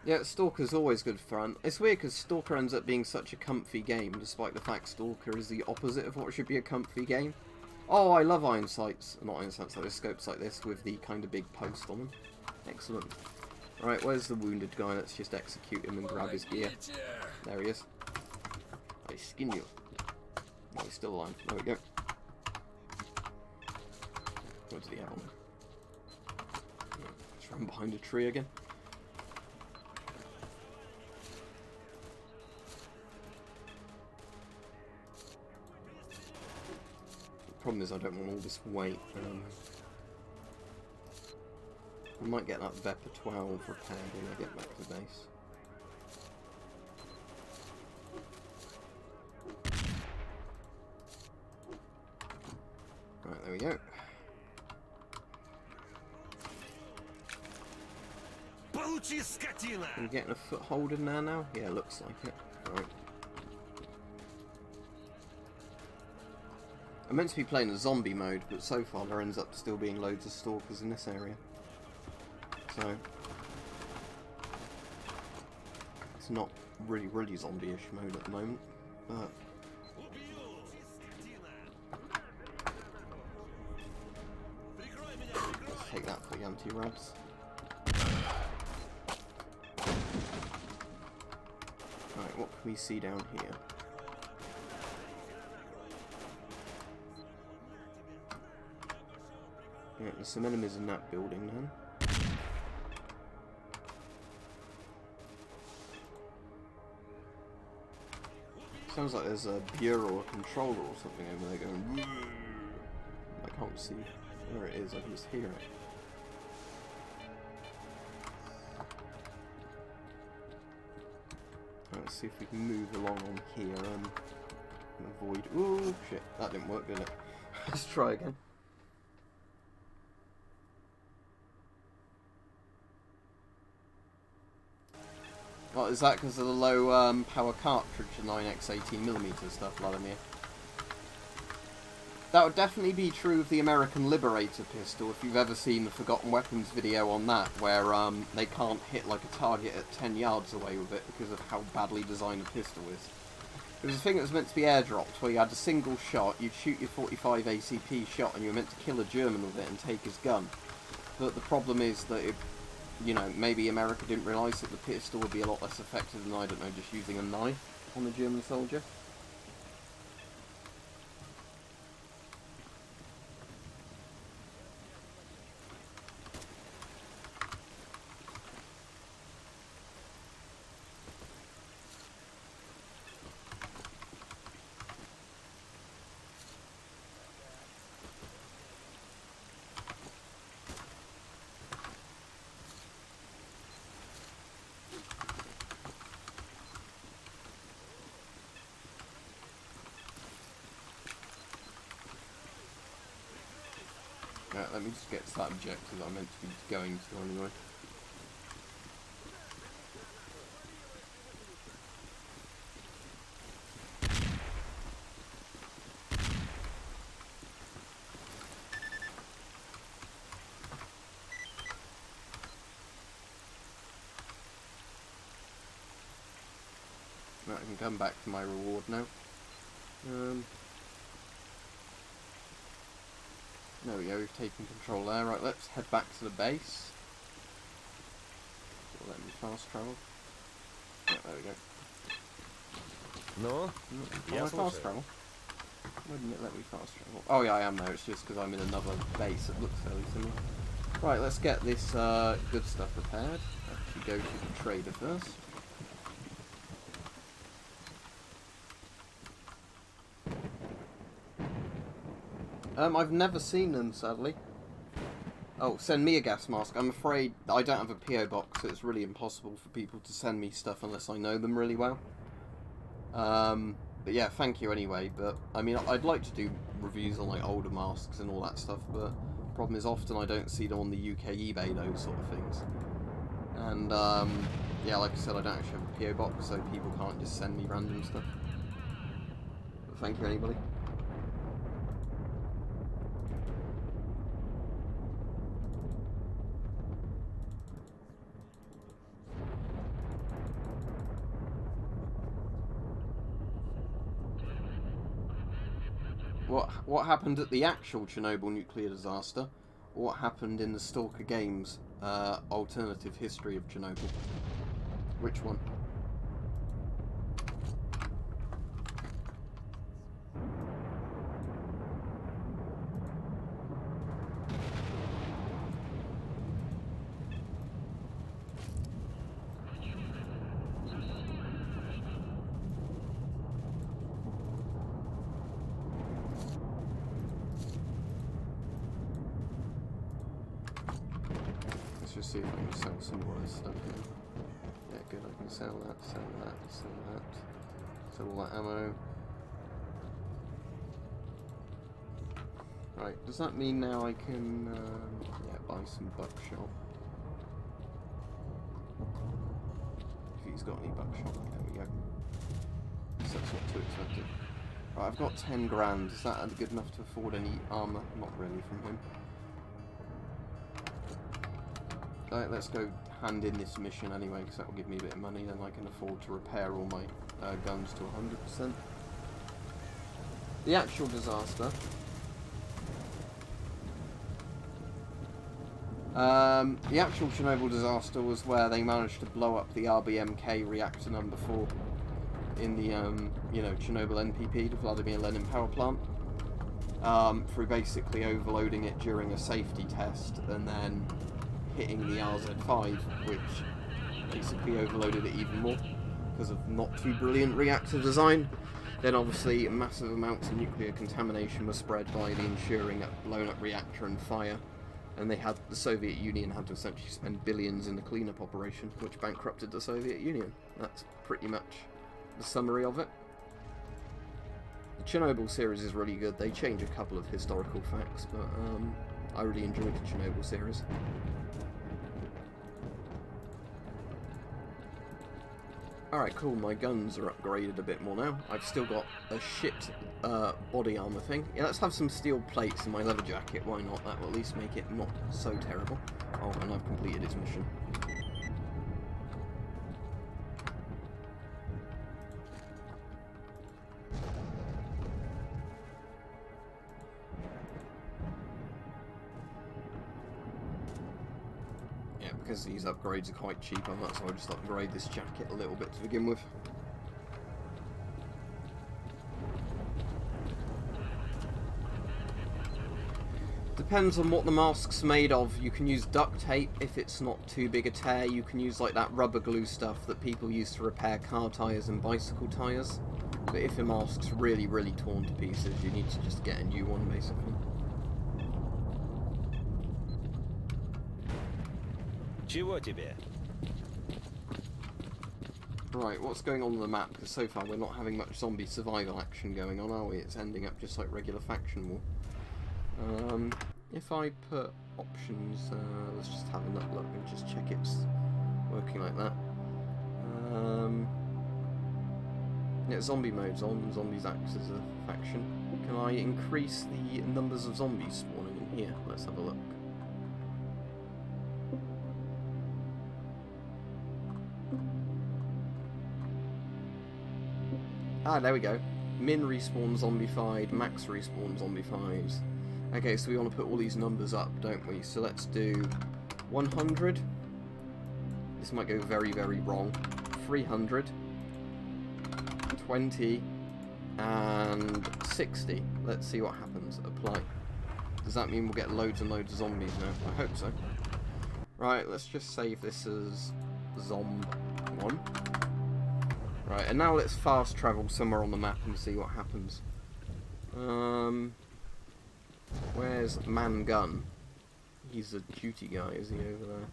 Speaker 1: Yeah, Stalker's always good fun. It's weird because Stalker ends up being such a comfy game, despite the fact Stalker is the opposite of what should be a comfy game. Oh, I love iron sights. Not iron sights like this, scopes like this with the kind of big post on them. Excellent. Right, where's the wounded guy? Let's just execute him and grab his gear. There he is. I skin you. Oh, he's still alive. There we go. What did he have on? Just run behind a tree again. Problem is I don't want all this weight. I might get that Vepr 12 repaired when I get back to base. Right, there we go. Are we getting a foothold in there now? Yeah, looks like it. Right. I'm meant to be playing a zombie mode, but so far there ends up still being loads of stalkers in this area. So it's not really zombie-ish mode at the moment, but let's take that for the anti-revs. Right, what can we see down here? Yeah, there's some enemies in that building then. Sounds like there's a bureau or controller or something over there going. I can't see where it is, I can just hear it. Right, let's see if we can move along on here and avoid. Ooh, shit, that didn't work, did it? Let's try again. What, is that because of the low power cartridge, the 9x18mm stuff, Vladimir? That would definitely be true of the American Liberator pistol, if you've ever seen the Forgotten Weapons video on that, where they can't hit like a target at 10 yards away with it because of how badly designed the pistol is. It was a thing that was meant to be airdropped, where you had a single shot, you'd shoot your 45 ACP shot, and you were meant to kill a German with it and take his gun. But the problem is that it, you know, maybe America didn't realise that the pistol would be a lot less effective than, I don't know, just using a knife on the German soldier. Right, let me just get to that objective I'm meant to be going to anyway. Right, I can come back to my reward now. There we go, we've taken control there. Right, let's head back to the base. It'll let me fast travel. Yeah, there we go.
Speaker 5: Ну,
Speaker 1: Can
Speaker 5: я
Speaker 1: I fast
Speaker 5: слушаю.
Speaker 1: travel? Why didn't it let me fast travel? Oh yeah, I am there. It's just because I'm in another base that looks fairly similar. Right, let's get this good stuff repaired. Actually go to the trader first. I've never seen them, sadly. Oh, send me a gas mask. I'm afraid I don't have a PO box, so it's really impossible for people to send me stuff unless I know them really well. But yeah, thank you anyway. But I mean, I'd like to do reviews on like older masks and all that stuff, but the problem is often I don't see them on the UK eBay, those sort of things. And yeah, like I said, I don't actually have a PO box, so people can't just send me random stuff. But thank you anybody. What happened at the actual Chernobyl nuclear disaster? What happened in the Stalker Games alternative history of Chernobyl? Which one? Just see if I can sell some more of this stuff here. Yeah, good, I can sell that, sell that, sell that. Sell all that ammo. Right, does that mean now I can, yeah, buy some buckshot? If he's got any buckshot, there we go. So that's not too expensive. Right, I've got 10 grand. Is that good enough to afford any armour? Not really from him. Right, let's go hand in this mission anyway, because that will give me a bit of money, then I can afford to repair all my guns to 100%. The actual disaster. The actual Chernobyl disaster was where they managed to blow up the RBMK reactor number 4 in the, you know, Chernobyl NPP, the Vladimir Lenin power plant, through basically overloading it during a safety test and then hitting the RZ5, which basically overloaded it even more because of not too brilliant reactor design. Then obviously massive amounts of nuclear contamination was spread by the ensuring blown up reactor and fire, and the Soviet Union had to essentially spend billions in the cleanup operation, which bankrupted the Soviet Union. That's pretty much the summary of it. The Chernobyl series is really good. They change a couple of historical facts, but I really enjoyed the Chernobyl series. Alright, cool, my guns are upgraded a bit more now. I've still got a shit body armour thing. Yeah, let's have some steel plates in my leather jacket, why not? That will at least make it not so terrible. Oh, and I've completed his mission. Because these upgrades are quite cheap, I might as well just upgrade this jacket a little bit to begin with. Depends on what the mask's made of. You can use duct tape if it's not too big a tear. You can use like that rubber glue stuff that people use to repair car tyres and bicycle tyres. But if your mask's really, really torn to pieces, you need to just get a new one, basically.
Speaker 5: Чего тебе?
Speaker 1: Right, what's going on the map? Because so far we're not having much zombie survival action going on, are we? It's ending up just like regular faction war. If I put options, let's just have a look and just check it's working like that. Yeah, zombie mode's on, zombies act as a faction. Can I increase the numbers of zombies spawning in here? Let's have a look. Ah, there we go. Min respawn zombified, max respawn zombified. Okay, so we want to put all these numbers up, don't we? So let's do 100. This might go very, very wrong. 300, 20, and 60. Let's see what happens. Apply. Does that mean we'll get loads and loads of zombies now? I hope so. Right, let's just save this as Zomb 1. Right, and now let's fast travel somewhere on the map and see what happens. Where's Man Gun? He's a duty guy, is he, over there?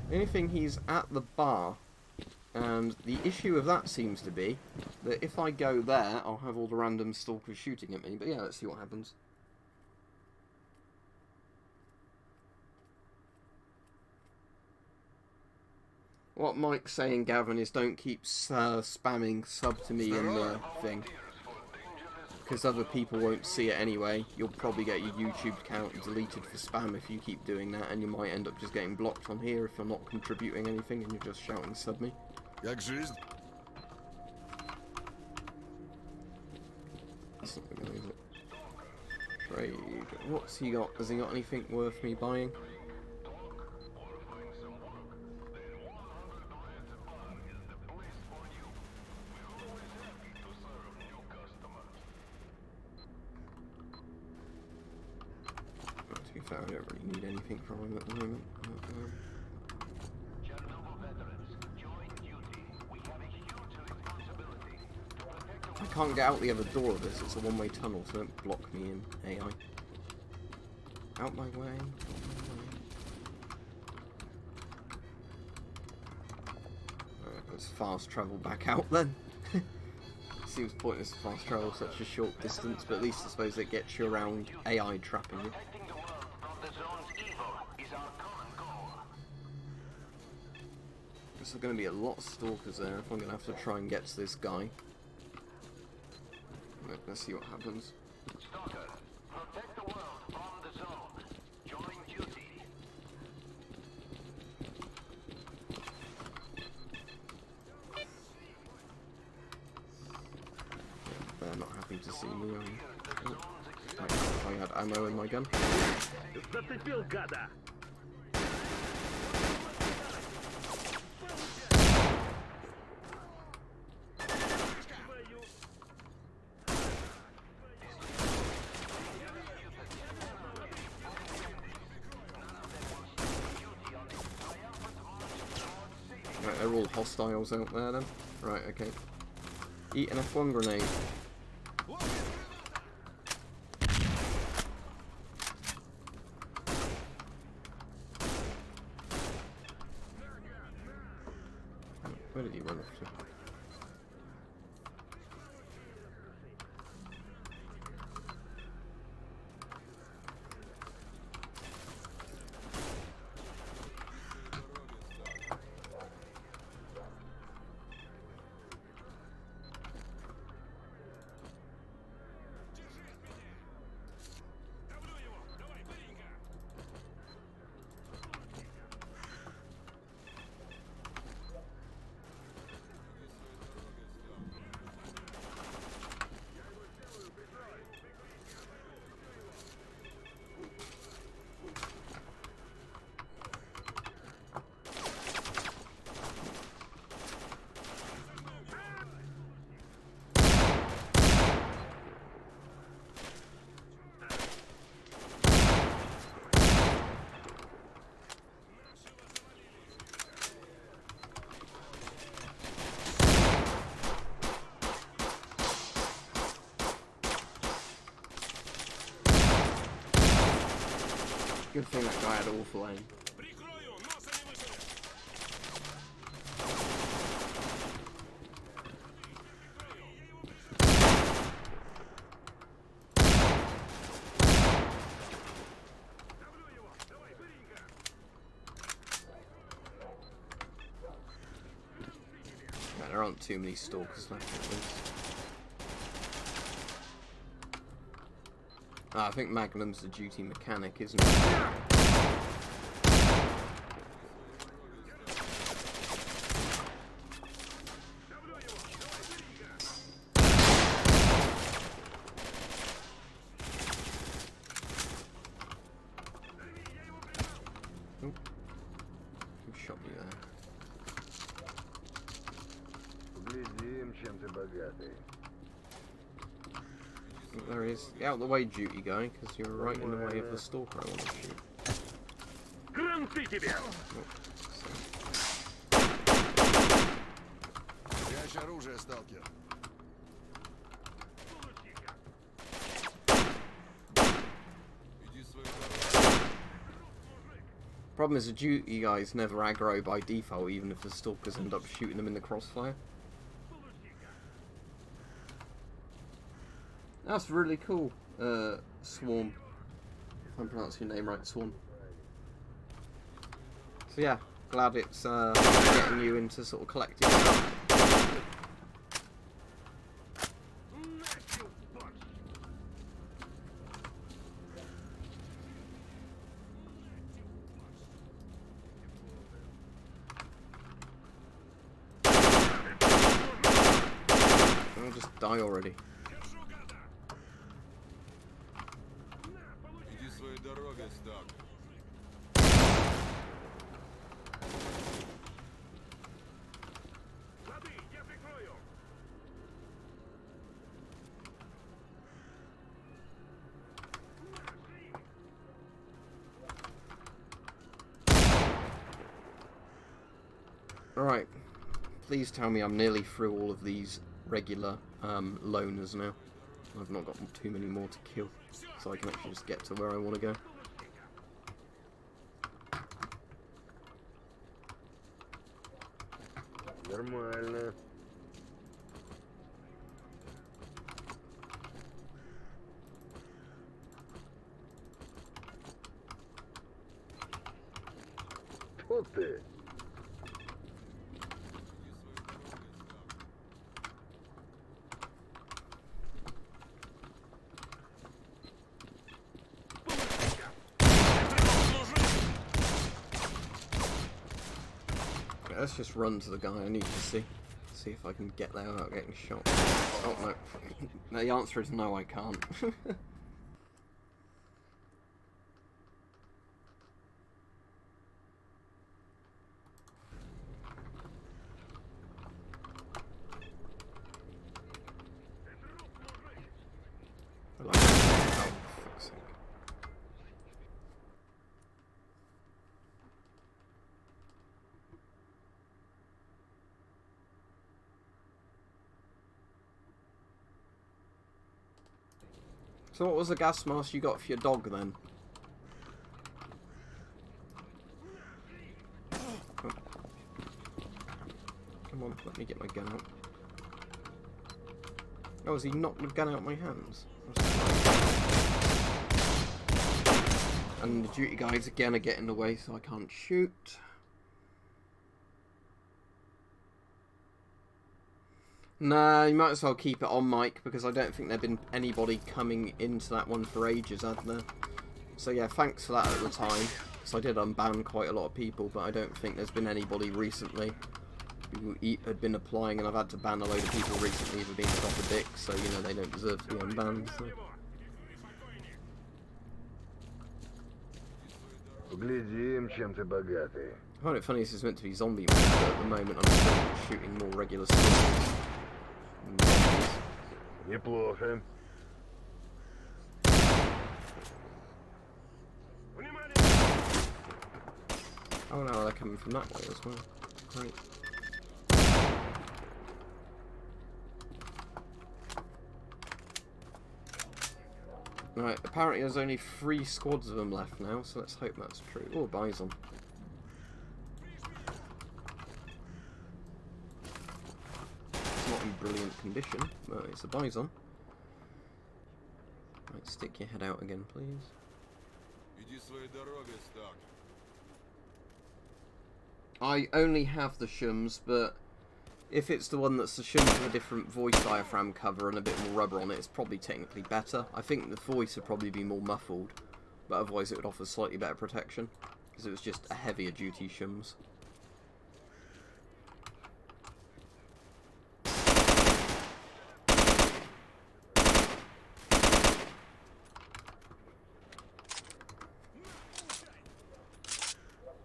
Speaker 1: Anything, he's at the bar. And the issue of that seems to be that if I go there, I'll have all the random stalkers shooting at me. But yeah, let's see what happens. What Mike's saying, Gavin, is don't keep spamming sub to me in the thing. Because other people won't see it anyway. You'll probably get your YouTube account deleted for spam if you keep doing that. And you might end up just getting blocked on here if you're not contributing anything and you're just shouting sub me.
Speaker 2: Как жизнь?
Speaker 1: That's not the guy, is it? Trade. What's he got? Has he got anything worth me buying? To be fair, I don't really need anything from him at the moment. I can't get out the other door of this, it's a one-way tunnel, so don't block me in, AI. Out my way. Alright, let's fast travel back out then. Seems pointless to fast travel such a short distance, but at least I suppose it gets you around AI trapping you. There's going to be a lot of stalkers there if I'm going to have to try and get to this guy. Let's see what happens.
Speaker 6: Stalker, protect the world from the zone. Join duty.
Speaker 1: They're not happy to see me. If I had ammo in my gun.
Speaker 3: Зацепил, гада!
Speaker 1: Right, they're all hostiles out there then. Right, okay. Eat an F1 grenade. Where did he run off to? Good thing that guy had awful aim. Yeah, there aren't too many stalkers left at least. I think Magnum's the duty mechanic, isn't it? shot me there.
Speaker 3: Поглядим, чем ты богатый.
Speaker 1: There he is. Get out of the way, duty guy, because you're right in the way of the stalker I want to shoot.
Speaker 3: Кранты тебе!
Speaker 2: Прячь оружие, сталкер. Иди своей дорогой.
Speaker 1: Problem is, the duty guys never aggro by default, even if the stalkers end up shooting them in the crossfire. That's really cool, Swarm. If I'm pronouncing your name right, Swarm. So yeah, glad it's getting you into sort of collecting stuff. I'll just die already.
Speaker 2: Иди своей дорогой, сталкер.
Speaker 3: Лады, я прикрою!
Speaker 1: Alright, please tell me I'm nearly through all of these regular loners now. I've not got too many more to kill, so I can actually just get to where I want to go.
Speaker 3: Нормально. Кто ты?
Speaker 1: Okay, let's just run to the guy I need to see if I can get there without getting shot. Oh no. No, the answer is no, I can't. Oh, for fuck's sake. So what was the gas mask you got for your dog then? Oh. Come on, let me get my gun out. Oh, has he knocked the gun out of my hands? And the duty guys again are getting in the way, so I can't shoot. Nah, you might as well keep it on mic, because I don't think there'd been anybody coming into that one for ages, had there? So yeah, thanks for that at the time. because I did unban quite a lot of people, but I don't think there's been anybody recently who had been applying, and I've had to ban a load of people recently for being proper dicks, so you know they don't deserve to be unbanned. So.
Speaker 3: Глядим, чем ты богатый.
Speaker 1: I find it funny this is meant to be zombie mode, but at the moment I'm still shooting more regular stuff.
Speaker 3: Неплохо.
Speaker 1: Oh no, they're coming from that way as well. Great. Right, apparently there's only 3 squads of them left now, so let's hope that's true. Oh, Bison. It's not in brilliant condition, but it's a Bison. Right, stick your head out again, please.
Speaker 2: Иди своей дорогой, Сталкер.
Speaker 1: I only have the shums, but if it's the one that's the shums with a different voice diaphragm cover and a bit more rubber on it, it's probably technically better. I think the voice would probably be more muffled, but otherwise it would offer slightly better protection, because it was just a heavier duty shums.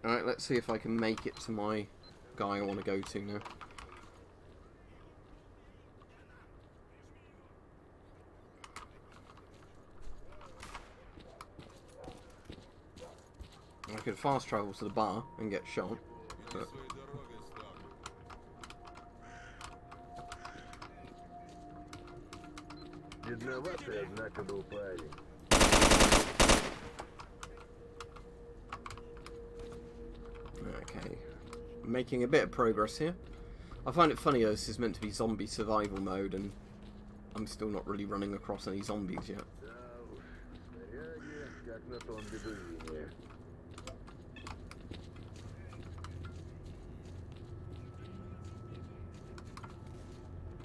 Speaker 1: Alright, let's see if I can make it to my guy I want to go to now. I could fast travel to the bar and get shot. But
Speaker 3: Бедноватый, однако, был парень.
Speaker 1: okay, making a bit of progress here. I find it funny though, this is meant to be zombie survival mode and I'm still not really running across any zombies yet.
Speaker 3: Да уж, снаряги, как на том бедуине.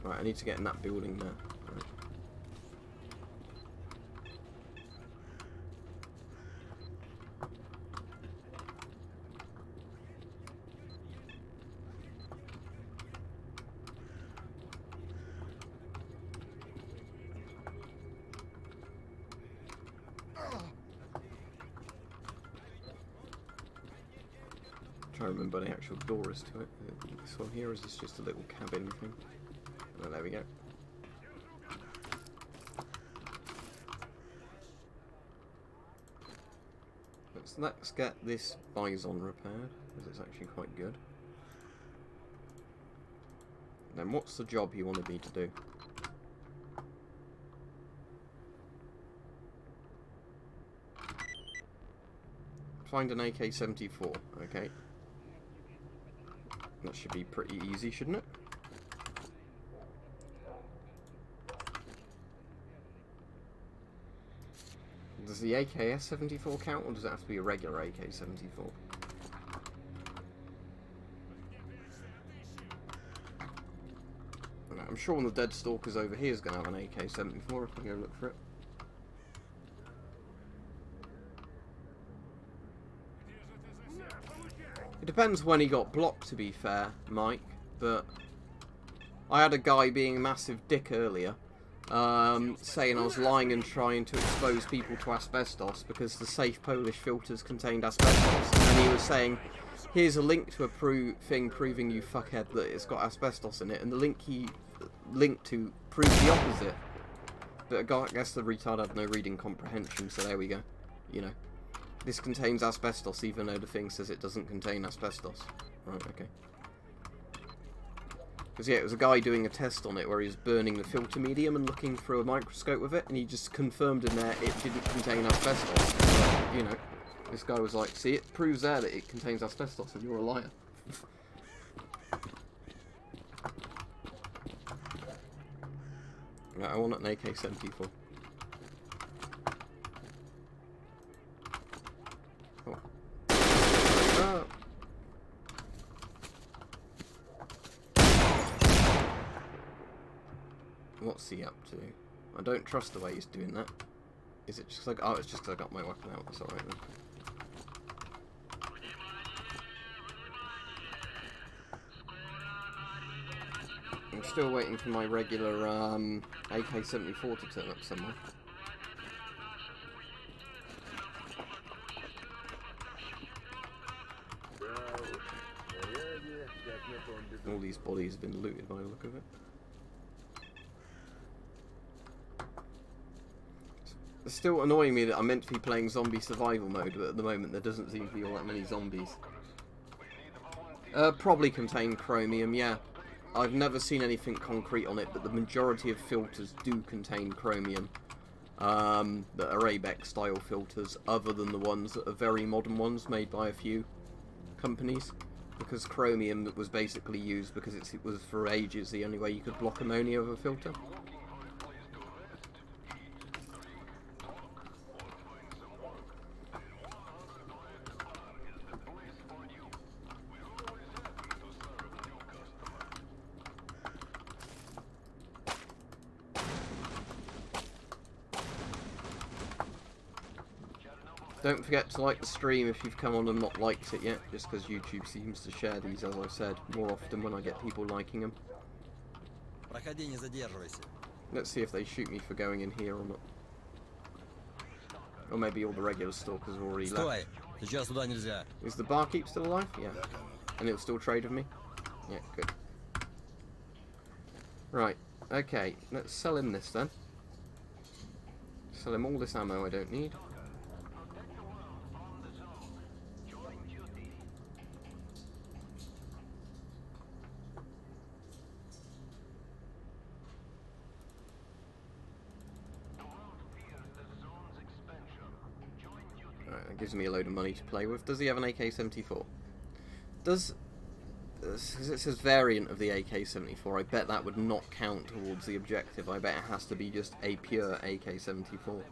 Speaker 1: Right, I need to get in that building there. Right. Trying to remember the actual door is to it. This one here, or is this just a little cabin thing? Oh, there we go. Let's get this bison repaired, because it's actually quite good. Then what's the job you wanted me to do? Find an AK-74, okay. That should be pretty easy, shouldn't it? Does the AKS-74 count, or does it have to be a regular AK-74? I'm sure one of the dead stalkers over here is going to have an AK-74 if I go look for it. It depends when he got blocked, to be fair, Mike, but I had a guy being a massive dick earlier, saying I was lying and trying to expose people to asbestos because the safe Polish filters contained asbestos, and he was saying, here's a link to a thing proving, you fuckhead, that it's got asbestos in it, and the link he linked to proved the opposite. But I guess the retard had no reading comprehension, so there we go. You know, this contains asbestos even though the thing says it doesn't contain asbestos. Right, okay. Because, yeah, it was a guy doing a test on it where he was burning the filter medium and looking through a microscope with it, and he just confirmed in there it didn't contain asbestos. But, you know, this guy was like, see, it proves there that it contains asbestos, and you're a liar. Right, I want an AK-74. Oh. Ah. What's he up to? I don't trust the way he's doing that. Is it just like... Oh, it's just because I got my weapon out. That's alright then. I'm still waiting for my regular AK-74 to turn up somewhere. All these bodies have been looted by the look of it. It's still annoying me that I'm meant to be playing zombie survival mode, but at the moment there doesn't seem to be all that many zombies. Probably contain chromium, yeah. I've never seen anything concrete on it, but the majority of filters do contain chromium. That are ABEX style filters, other than the ones that are very modern ones made by a few companies. Because chromium was basically used because it was for ages the only way you could block ammonia with a filter. Don't forget to like the stream if you've come on and not liked it yet, just because YouTube seems to share these, as I've said, more often when I get people liking them. Let's see if they shoot me for going in here or not. Or maybe all the regular stalkers have already left.
Speaker 4: Сейчас туда нельзя.
Speaker 1: Is the barkeep still alive? Yeah. And it'll still trade with me? Yeah, good. Right, okay, let's sell him this then. Sell him all this ammo I don't need.
Speaker 6: Protect the world from the zone. Join duty. The world fears the zone's expansion. Join duty.
Speaker 1: Alright, that gives me a load of money to play with. Does he have an AK-74? Does... Because it says variant of the AK-74, I bet that would not count towards the objective. I bet it has to be just a pure AK-74. You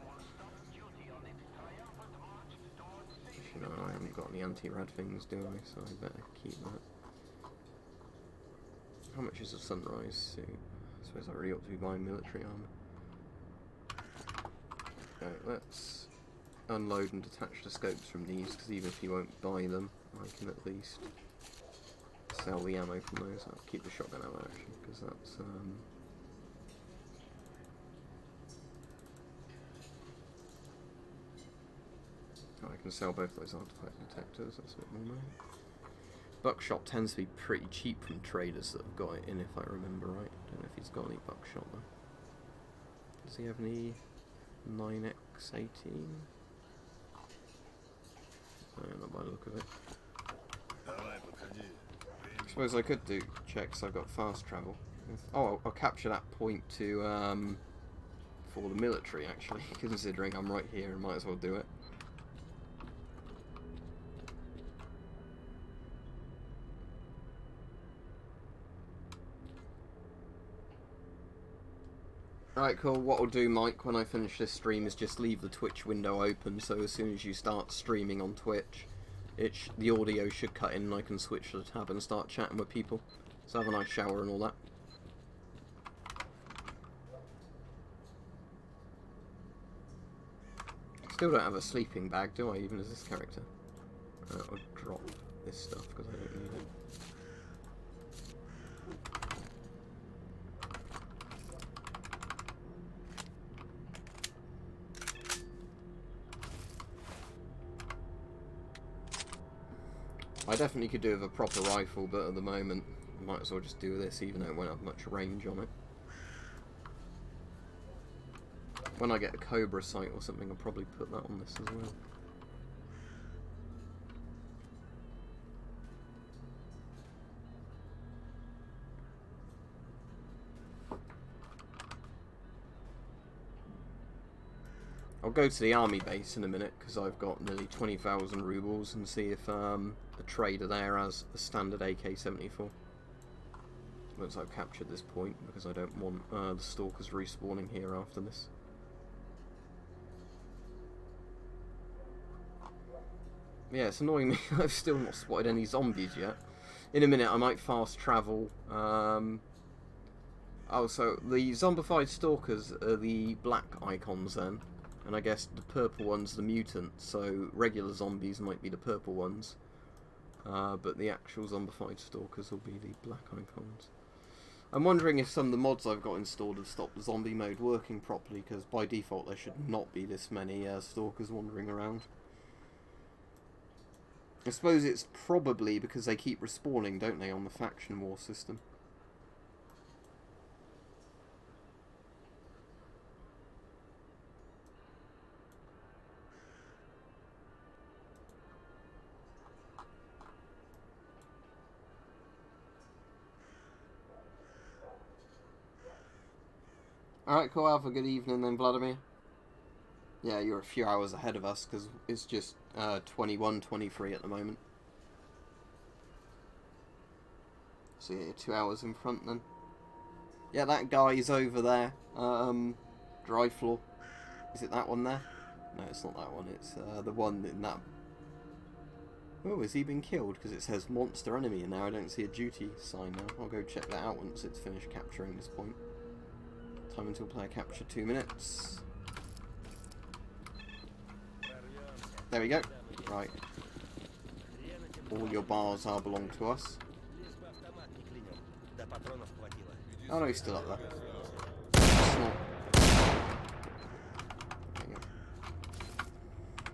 Speaker 1: know, I haven't got any anti-rad things, do I? So I better keep that. How much is a sunrise suit? I suppose I really ought to be buying military armor. Right, let's unload and detach the scopes from these, because even if you won't buy them, I can at least sell the ammo from those. I'll keep the shotgun ammo actually, because that's oh, I can sell both those artifact detectors, that's a bit more money. Buckshot tends to be pretty cheap from traders that have got it in, if I remember right. I don't know if he's got any buckshot though. Does he have any 9x18? No, not by the look of it. I suppose I could do checks. I've got fast travel. Oh, I'll capture that point to for the military actually, considering I'm right here and might as well do it. Alright, cool. What I'll do, Mike, when I finish this stream is just leave the Twitch window open, so as soon as you start streaming on Twitch, the audio should cut in and I can switch to the tab and start chatting with people. So have a nice shower and all that. Still don't have a sleeping bag, do I, even as this character? I'll drop this stuff because I don't need it. I definitely could do with a proper rifle, but at the moment, I might as well just do this, even though it won't have much range on it. When I get a Cobra sight or something, I'll probably put that on this as well. I'll go to the army base in a minute because I've got nearly 20,000 rubles and see if a trader there has a standard AK-74. Once I've captured this point, because I don't want the stalkers respawning here after this. Yeah, it's annoying me. I've still not spotted any zombies yet. In a minute I might fast travel. Oh, so the zombified stalkers are the black icons then. And I guess the purple one's the mutant, so regular zombies might be the purple ones. But the actual zombified stalkers will be the black icons. I'm wondering if some of the mods I've got installed have stopped the zombie mode working properly, because by default there should not be this many stalkers wandering around. I suppose it's probably because they keep respawning, don't they, on the Faction War system. Alright, cool. Have a good evening then, Vladimir. Yeah, you're a few hours ahead of us, because it's just 21:23 at the moment. So yeah, you're 2 hours in front then. Yeah, that guy is over there. Dry floor. Is it that one there? No, it's not that one. It's the one in that... Oh, has he been killed? Because it says monster enemy, and now I don't see a duty sign now. I'll go check that out once it's finished capturing this point. Time until player capture 2 minutes. There we go. Right. All your bars are belong to us. Oh no, he's still up there. There you go.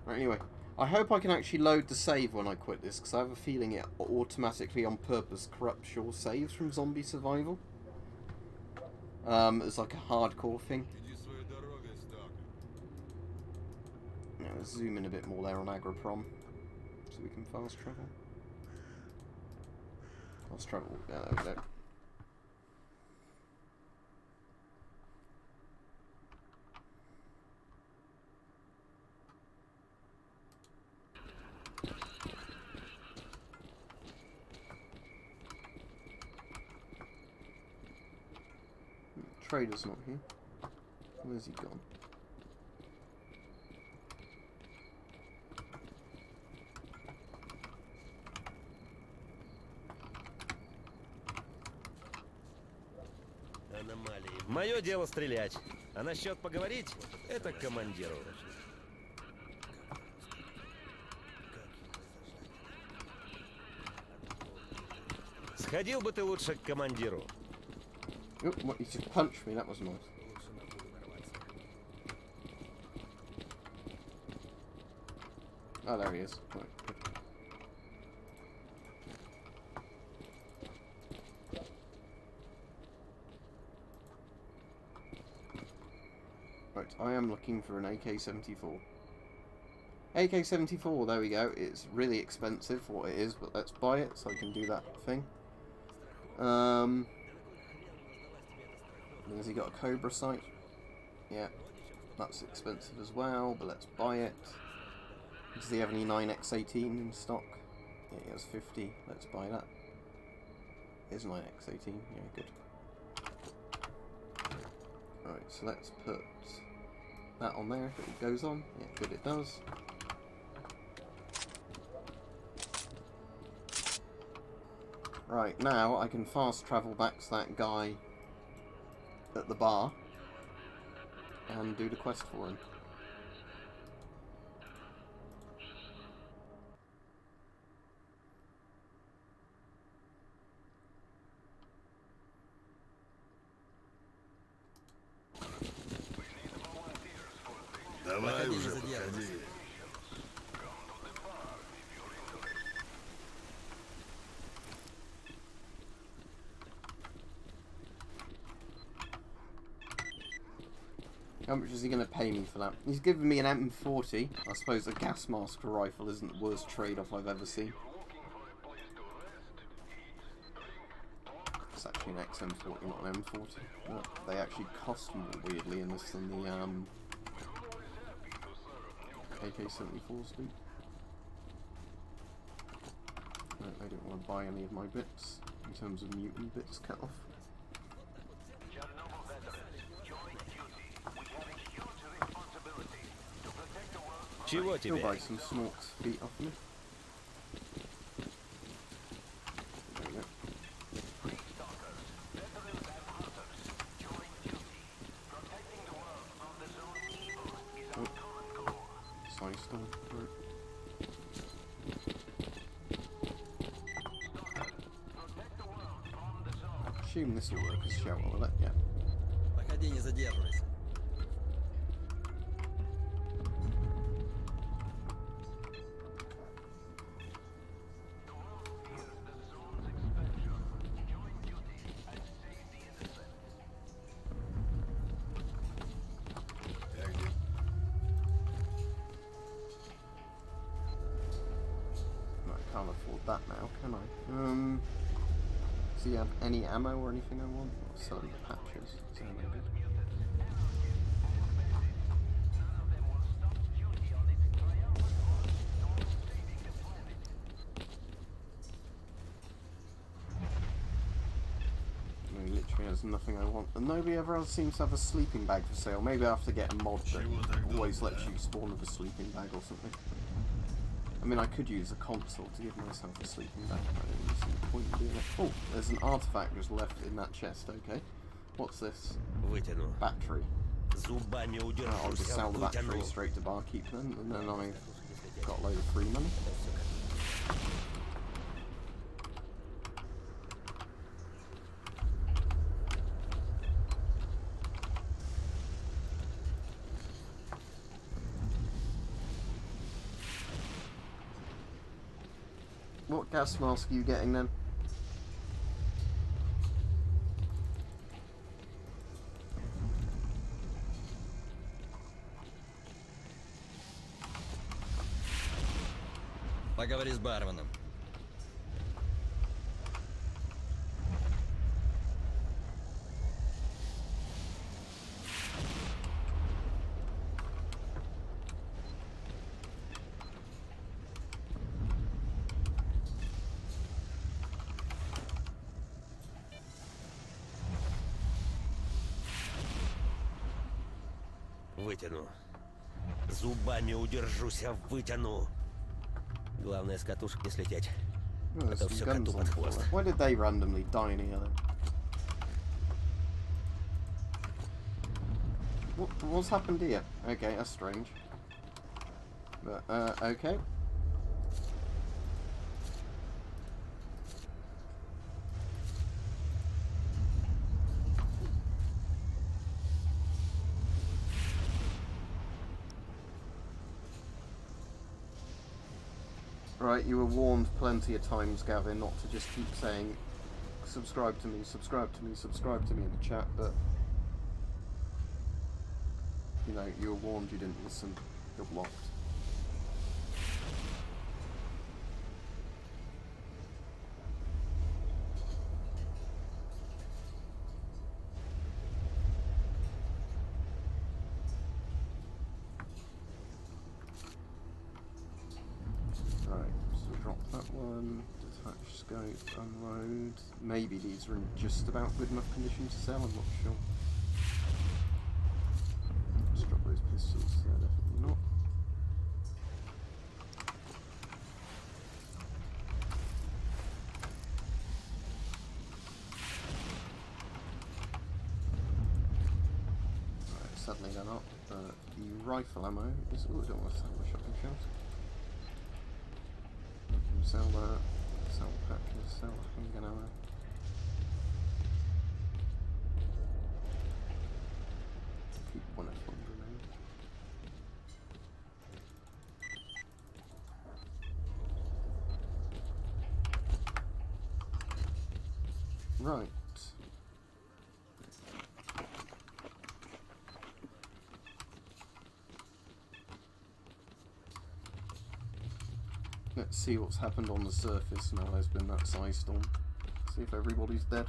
Speaker 1: Right, anyway. I hope I can actually load the save when I quit this, because I have a feeling it automatically on purpose corrupts your saves from zombie survival. It's like a hardcore thing.
Speaker 2: Иди своей дорогой, Сталкер.
Speaker 1: Yeah, let's zoom in a bit more there on Agroprom, so we can fast travel. Fast travel, yeah, there we go. Trader's not here. Where's he gone?
Speaker 5: Аномалии. Мое дело стрелять. А насчет поговорить, это к командиру. Сходил бы ты лучше к командиру.
Speaker 1: Oh, what, he just punched me, that was nice. Oh, there he is. Right, good. Right, I am looking for an AK-74. AK-74, there we go. It's really expensive for what it is, but let's buy it so I can do that thing. Has he got a Cobra sight? Yeah, that's expensive as well, but let's buy it. Does he have any 9x18 in stock? Yeah, he has 50. Let's buy that. Here's 9x18. Yeah, good. Right, so let's put that on there if it goes on. Yeah, good, it does. Right, now I can fast travel back to that guy at the bar and do the quest for him.
Speaker 2: Давай уже, подходи.
Speaker 1: How much is he going to pay me for that? He's given me an M40. I suppose a gas mask rifle isn't the worst trade-off I've ever seen. It's actually an XM40, not an M40. But they actually cost more, weirdly, in this than the AK-74s do. I don't want to buy any of my bits, in terms of mutant bits cut off.
Speaker 5: Чего
Speaker 1: He'll
Speaker 5: тебе?
Speaker 1: buy some snorks feet off me. There we go. Oh. Sorry, storm. Right. Assume this will work as shelter, will it? Yeah.
Speaker 4: Походи, не задерживайся.
Speaker 1: Can't afford that now, can I? Does he have any ammo or anything I want? Or selling the patches? Is that any good? No, he literally has nothing I want. And nobody ever else seems to have a sleeping bag for sale. Maybe I have to get a mod that always lets you spawn with a sleeping bag or something. I mean, I could use a console to give myself a sleeping bag, but I don't really see the point in doing it. Oh, there's an artifact just left in that chest, okay. What's this?
Speaker 5: Вытяну.
Speaker 1: Battery.
Speaker 5: Зубами
Speaker 1: I'll just
Speaker 5: удержусь,
Speaker 1: sell the battery
Speaker 5: вытяну.
Speaker 1: straight to barkeep then, and then I've got a load of free money. What gas mask are you getting then?
Speaker 4: Поговори с барменом.
Speaker 5: Вытяну. Зубами удержусь, а вытяну. Главное, с катушек не слететь.
Speaker 1: Oh, there's
Speaker 5: Это
Speaker 1: some
Speaker 5: все
Speaker 1: guns
Speaker 5: коту
Speaker 1: on
Speaker 5: под
Speaker 1: the floor.
Speaker 5: хвост.
Speaker 1: Why did they randomly die in here then? What's happened here? Okay, that's strange. But, okay. Right, you were warned plenty of times, Gavin, not to just keep saying subscribe to me, subscribe to me, subscribe to me in the chat, but you know, you were warned, you didn't listen, you're blocked. Right, so drop that one, detach scope, unload. Maybe these are in just about good enough condition to sell, I'm not sure. Just drop those pistols, they're definitely not. Right, sadly they're not, but the rifle ammo is... Oh, I don't want to sell my shopping shelves. Sell that, sell packers, sell handgun ammo. Keep one F1 grenade. Right. Let's see what's happened on the surface now there's been that size storm. See if everybody's dead.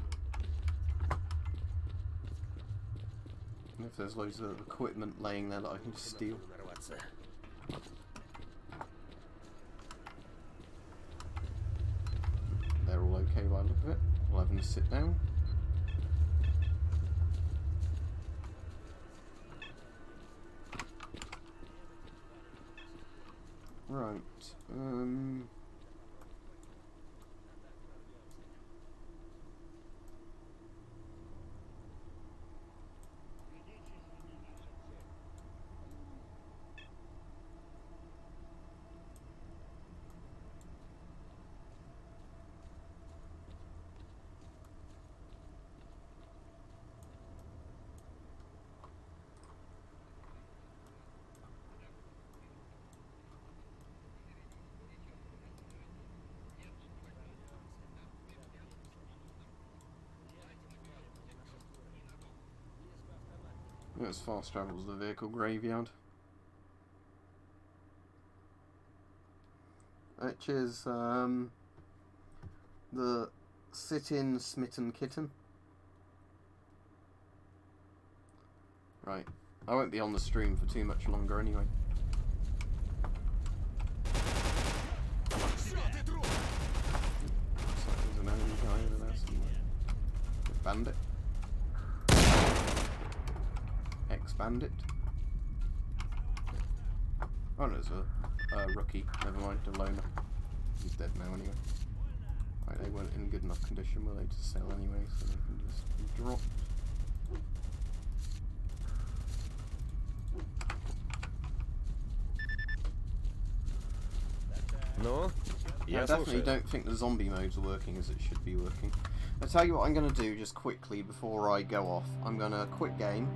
Speaker 1: And if there's loads of equipment laying there that I can steal. They're all okay by the look of it. We'll have them sit down. Right. It's fast travel to the vehicle graveyard. Which is the sit-in smitten kitten. Right. I won't be on the stream for too much longer anyway. Looks like there's an enemy guy over there somewhere. A bandit. Ex-bandit. Oh no, there's a rookie. Never mind, a loner. He's dead now anyway. Right, they weren't in good enough condition, were they, to sell anyway, so they can just be dropped.
Speaker 5: No?
Speaker 1: I definitely don't think the zombie mode's working as it should be working. I'll tell you what I'm going to do just quickly before I go off. I'm going to quit game.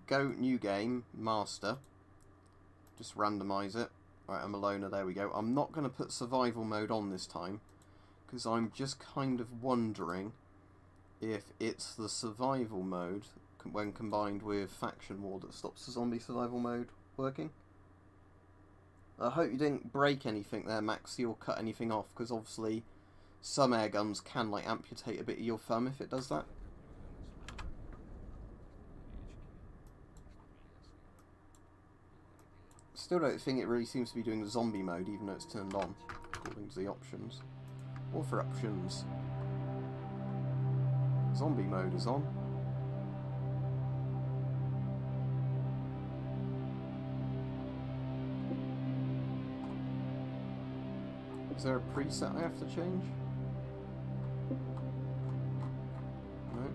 Speaker 1: Go new game, master. Just randomise it. Right, I'm a loner, there we go. I'm not going to put survival mode on this time, because I'm just kind of wondering if it's the survival mode, when combined with faction war, that stops the zombie survival mode working. I hope you didn't break anything there, Maxi, or cut anything off, because obviously some air guns can, like, amputate a bit of your thumb if it does that. Still don't think it really seems to be doing the zombie mode, even though it's turned on, according to the options. Author options. Zombie mode is on. Is there a preset I have to change? No.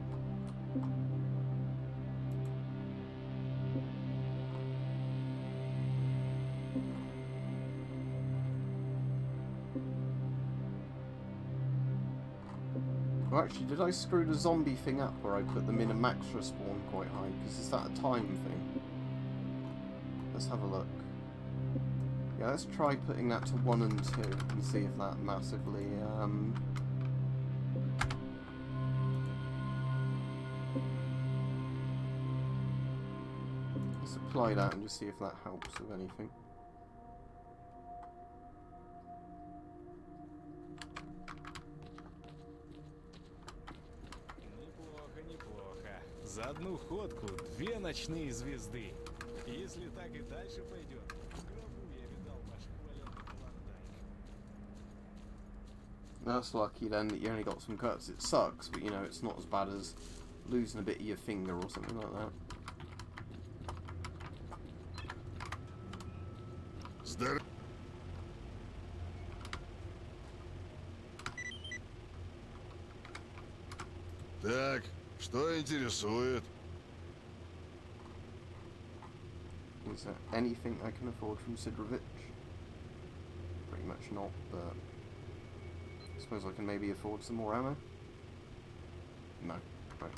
Speaker 1: Oh, actually, did I screw the zombie thing up where I put them in a max respawn quite high? Because is that a time thing? Let's have a look. Yeah, let's try putting that to 1 and 2 and see if that massively, let's apply that and just see if that helps with anything.
Speaker 7: Неплохо, неплохо. За одну ходку 2 ночные звезды. Если так и дальше пойдет, в гробу я видал ваш хваленый клондайк.
Speaker 1: That's lucky then that you only got some cuts. It sucks, but you know, it's not as bad as losing a bit of your finger or something like that.
Speaker 2: Здорово. Так, что интересует?
Speaker 1: Is there anything I can afford from Sidrovich? Pretty much not, but I suppose I can maybe afford some more ammo? No. Right.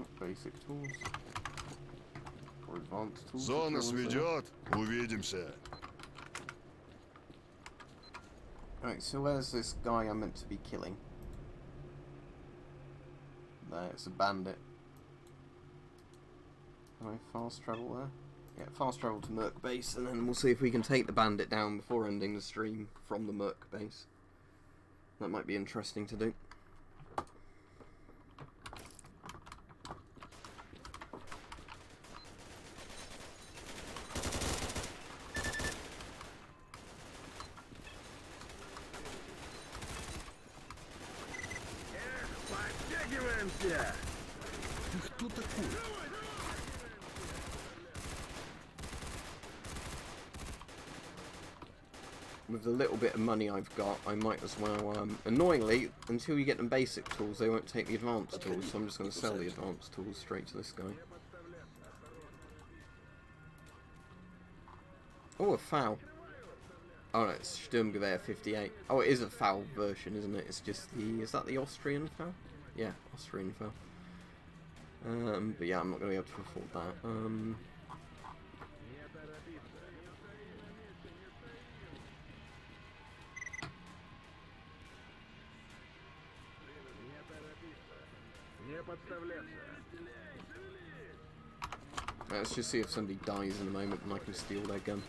Speaker 1: Oh, basic tools. Or advanced tools.
Speaker 2: Зона сведет. Увидимся.
Speaker 1: Right, so where's this guy I'm meant to be killing? There, it's a bandit. Can I fast travel there? Yeah, fast travel to Merc base, and then we'll see if we can take the bandit down before ending the stream from the Merc base. That might be interesting to do.
Speaker 3: Подтягиваемся!
Speaker 2: Ты кто такой?
Speaker 1: With the little bit of money I've got, I might as well, annoyingly, until you get them basic tools, they won't take the advanced tools, so I'm just going to sell the advanced tools straight to this guy. Oh, a foul. Oh no, it's Sturmgewehr 58. Oh, it is a foul version, isn't it? It's just the... Is that the Austrian foul? Yeah, Austrian foul. But yeah, I'm not going to be able to afford that. Let's just see if somebody dies in a moment and I can steal their gun.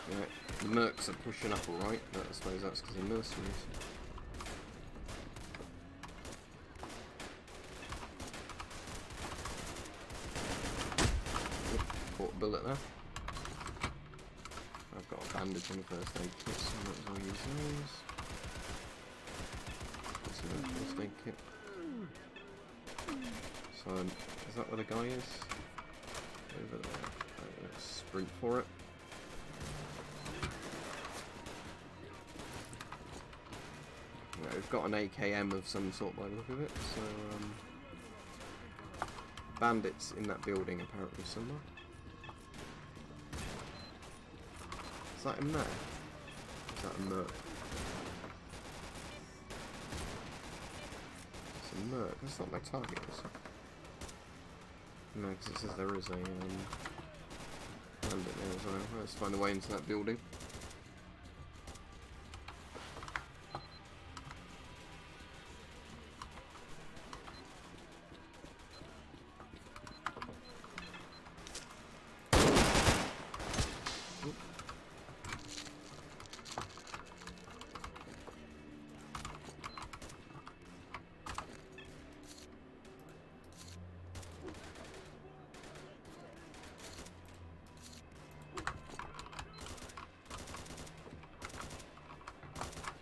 Speaker 1: Right, the mercs are pushing up alright, but I suppose that's because they're mercenaries. Caught a bullet there. I've got a bandage and a first aid kit, so I might as well use those. That's another first aid kit. So, is that where the guy is? Over there. Right, let's sprint for it. they've got an AKM of some sort by the look of it, so bandits in that building apparently somewhere. Is that in there? Is that a merc? It's a merc, that's not my target, is it? No, because it says there is a bandit there as well. Let's find a way into that building.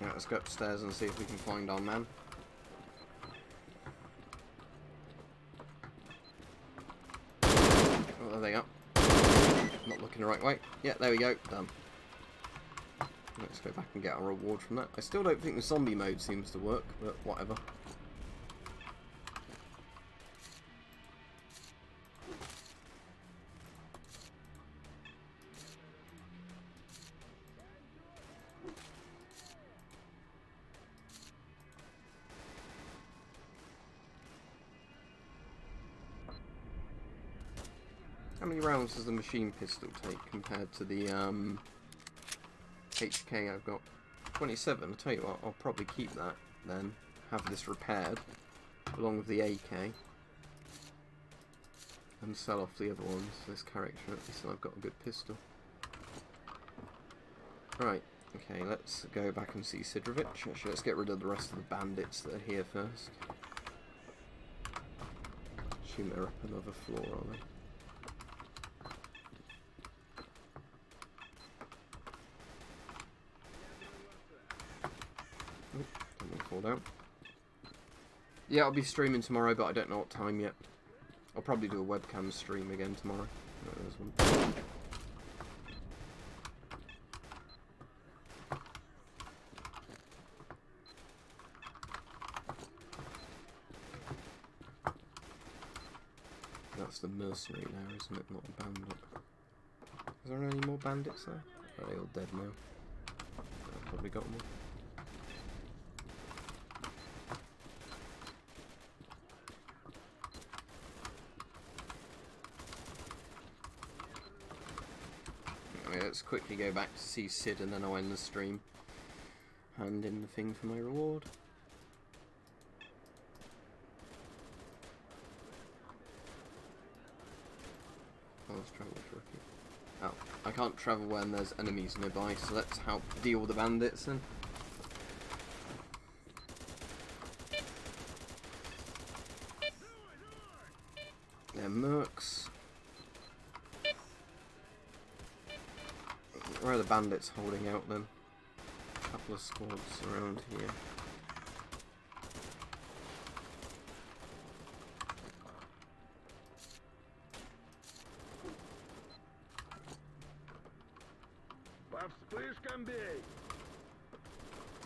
Speaker 1: Right, let's go upstairs and see if we can find our man. Oh, there they are. Not looking the right way. Yeah, there we go. Done. Let's go back and get our reward from that. I still don't think the zombie mode seems to work, but whatever. How many rounds does the machine pistol take compared to the HK I've got? 27. I'll tell you what, I'll probably keep that then. Have this repaired along with the AK and sell off the other ones. This character, at least I've got a good pistol. Right, okay, let's go back and see Sidrovich. Actually, let's get rid of the rest of the bandits that are here first. Assume they're up another floor, are they? Fall down. Yeah, I'll be streaming tomorrow, but I don't know what time yet. I'll probably do a webcam stream again tomorrow. No, there's one. That's the mercenary there, isn't it? Not a bandit. Is there any more bandits there? Are they all dead now? I've probably got more. Let's quickly go back to see Sid and then I'll end the stream. Hand in the thing for my reward. Oh, let's travel with Rookie. Oh, I can't travel when there's enemies nearby, so let's help deal with the bandits then. They're mercs. Where are the bandits holding out then? A couple of squads around here.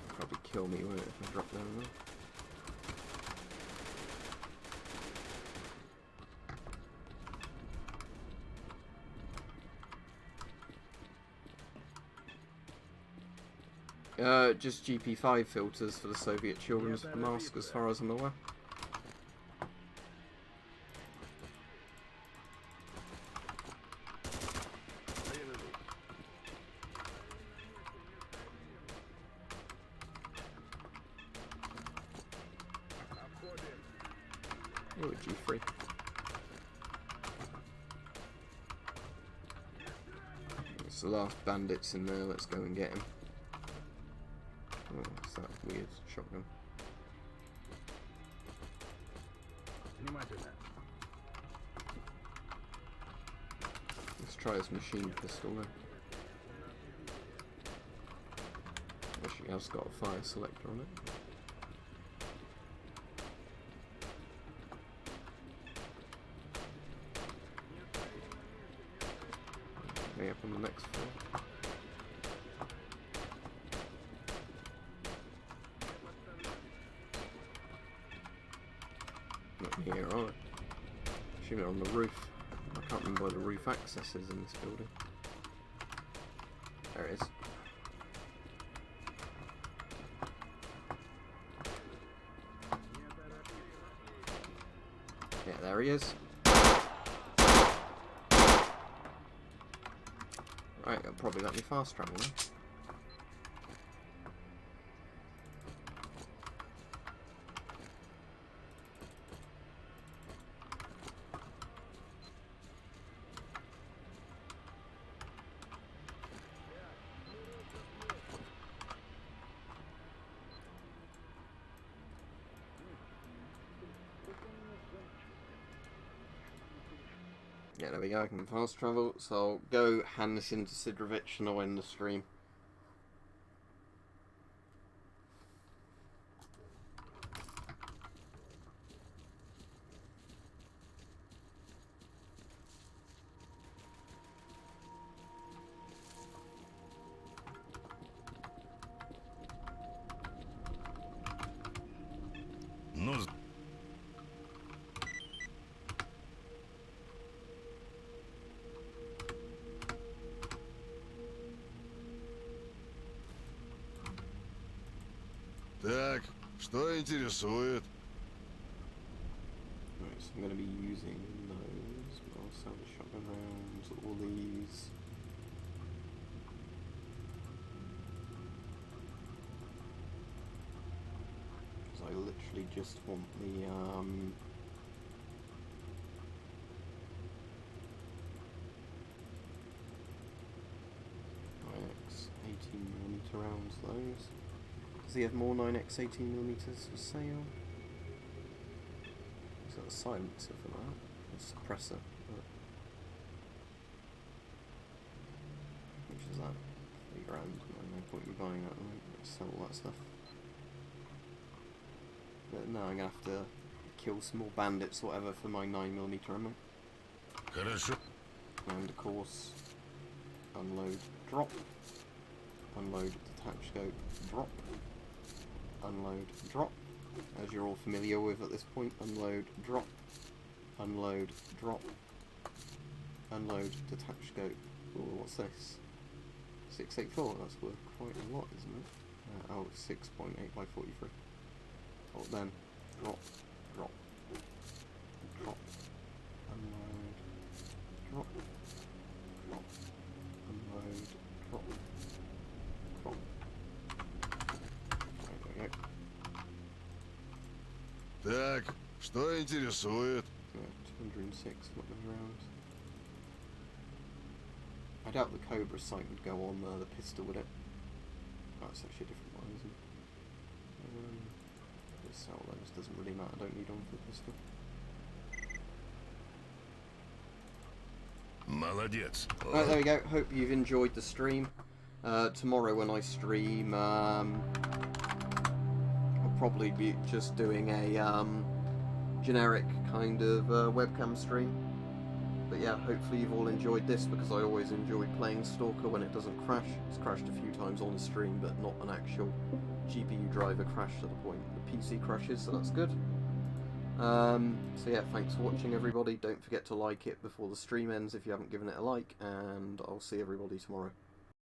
Speaker 1: Probably kill me, won't it, if I drop down there? Just GP5 filters for the Soviet Children's Mask, as far as I'm aware. Oh, G3. It's the last bandits in there, let's go and get him. Oh, what's that weird shotgun? Let's try this machine pistol then. Actually, has got a fire selector on it. Way up on the next floor. here, are they? Assume they're on the roof. I can't remember where the roof access is in this building. There it is. Yeah, there he is. Right, it'll probably let me fast travel now. Yeah, there we go, I can fast travel, so I'll go hand this in to Sidrovich and I'll end the stream.
Speaker 2: Ну, так, что интересует?
Speaker 1: Right, so I'm going to be using those, but also the shotgun rounds, all these. Because I literally just want the, IX 18mm rounds, those. Does he have more 9x 18mm for sale? Is that a silencer for that? A suppressor? Which is that? 3 grand. No point in buying that. Right? Sell all that stuff. But no, I'm gonna have to kill some more bandits or whatever for my 9mm ammo.
Speaker 2: Хорошо.
Speaker 1: And of course, unload, drop. Unload, detach scope, drop. Unload, drop. As you're all familiar with at this point, unload, drop. Unload, drop. Unload, detach scope. Oh, what's this? 684, that's worth quite a lot, isn't it? Oh, 6.8 by 43. Oh, then, drop, drop, drop. Unload, drop, drop. Unload, drop, drop. Right, there we go.
Speaker 2: Так, что интересует?
Speaker 1: 206 weapons rounds. I doubt the Cobra sight would go on the pistol, would it? Oh, it's actually a different one, isn't it? Let's sell those, doesn't really matter, I don't need one for the pistol.
Speaker 2: Молодец.
Speaker 1: Right, there we go, hope you've enjoyed the stream. Tomorrow when I stream, I'll probably be just doing a generic kind of webcam stream. But yeah, hopefully you've all enjoyed this, because I always enjoy playing Stalker when it doesn't crash. It's crashed a few times on the stream, but not an actual GPU driver crash to the point the PC crashes, so that's good. So yeah, thanks for watching everybody. Don't forget to like it before the stream ends if you haven't given it a like, and I'll see everybody tomorrow.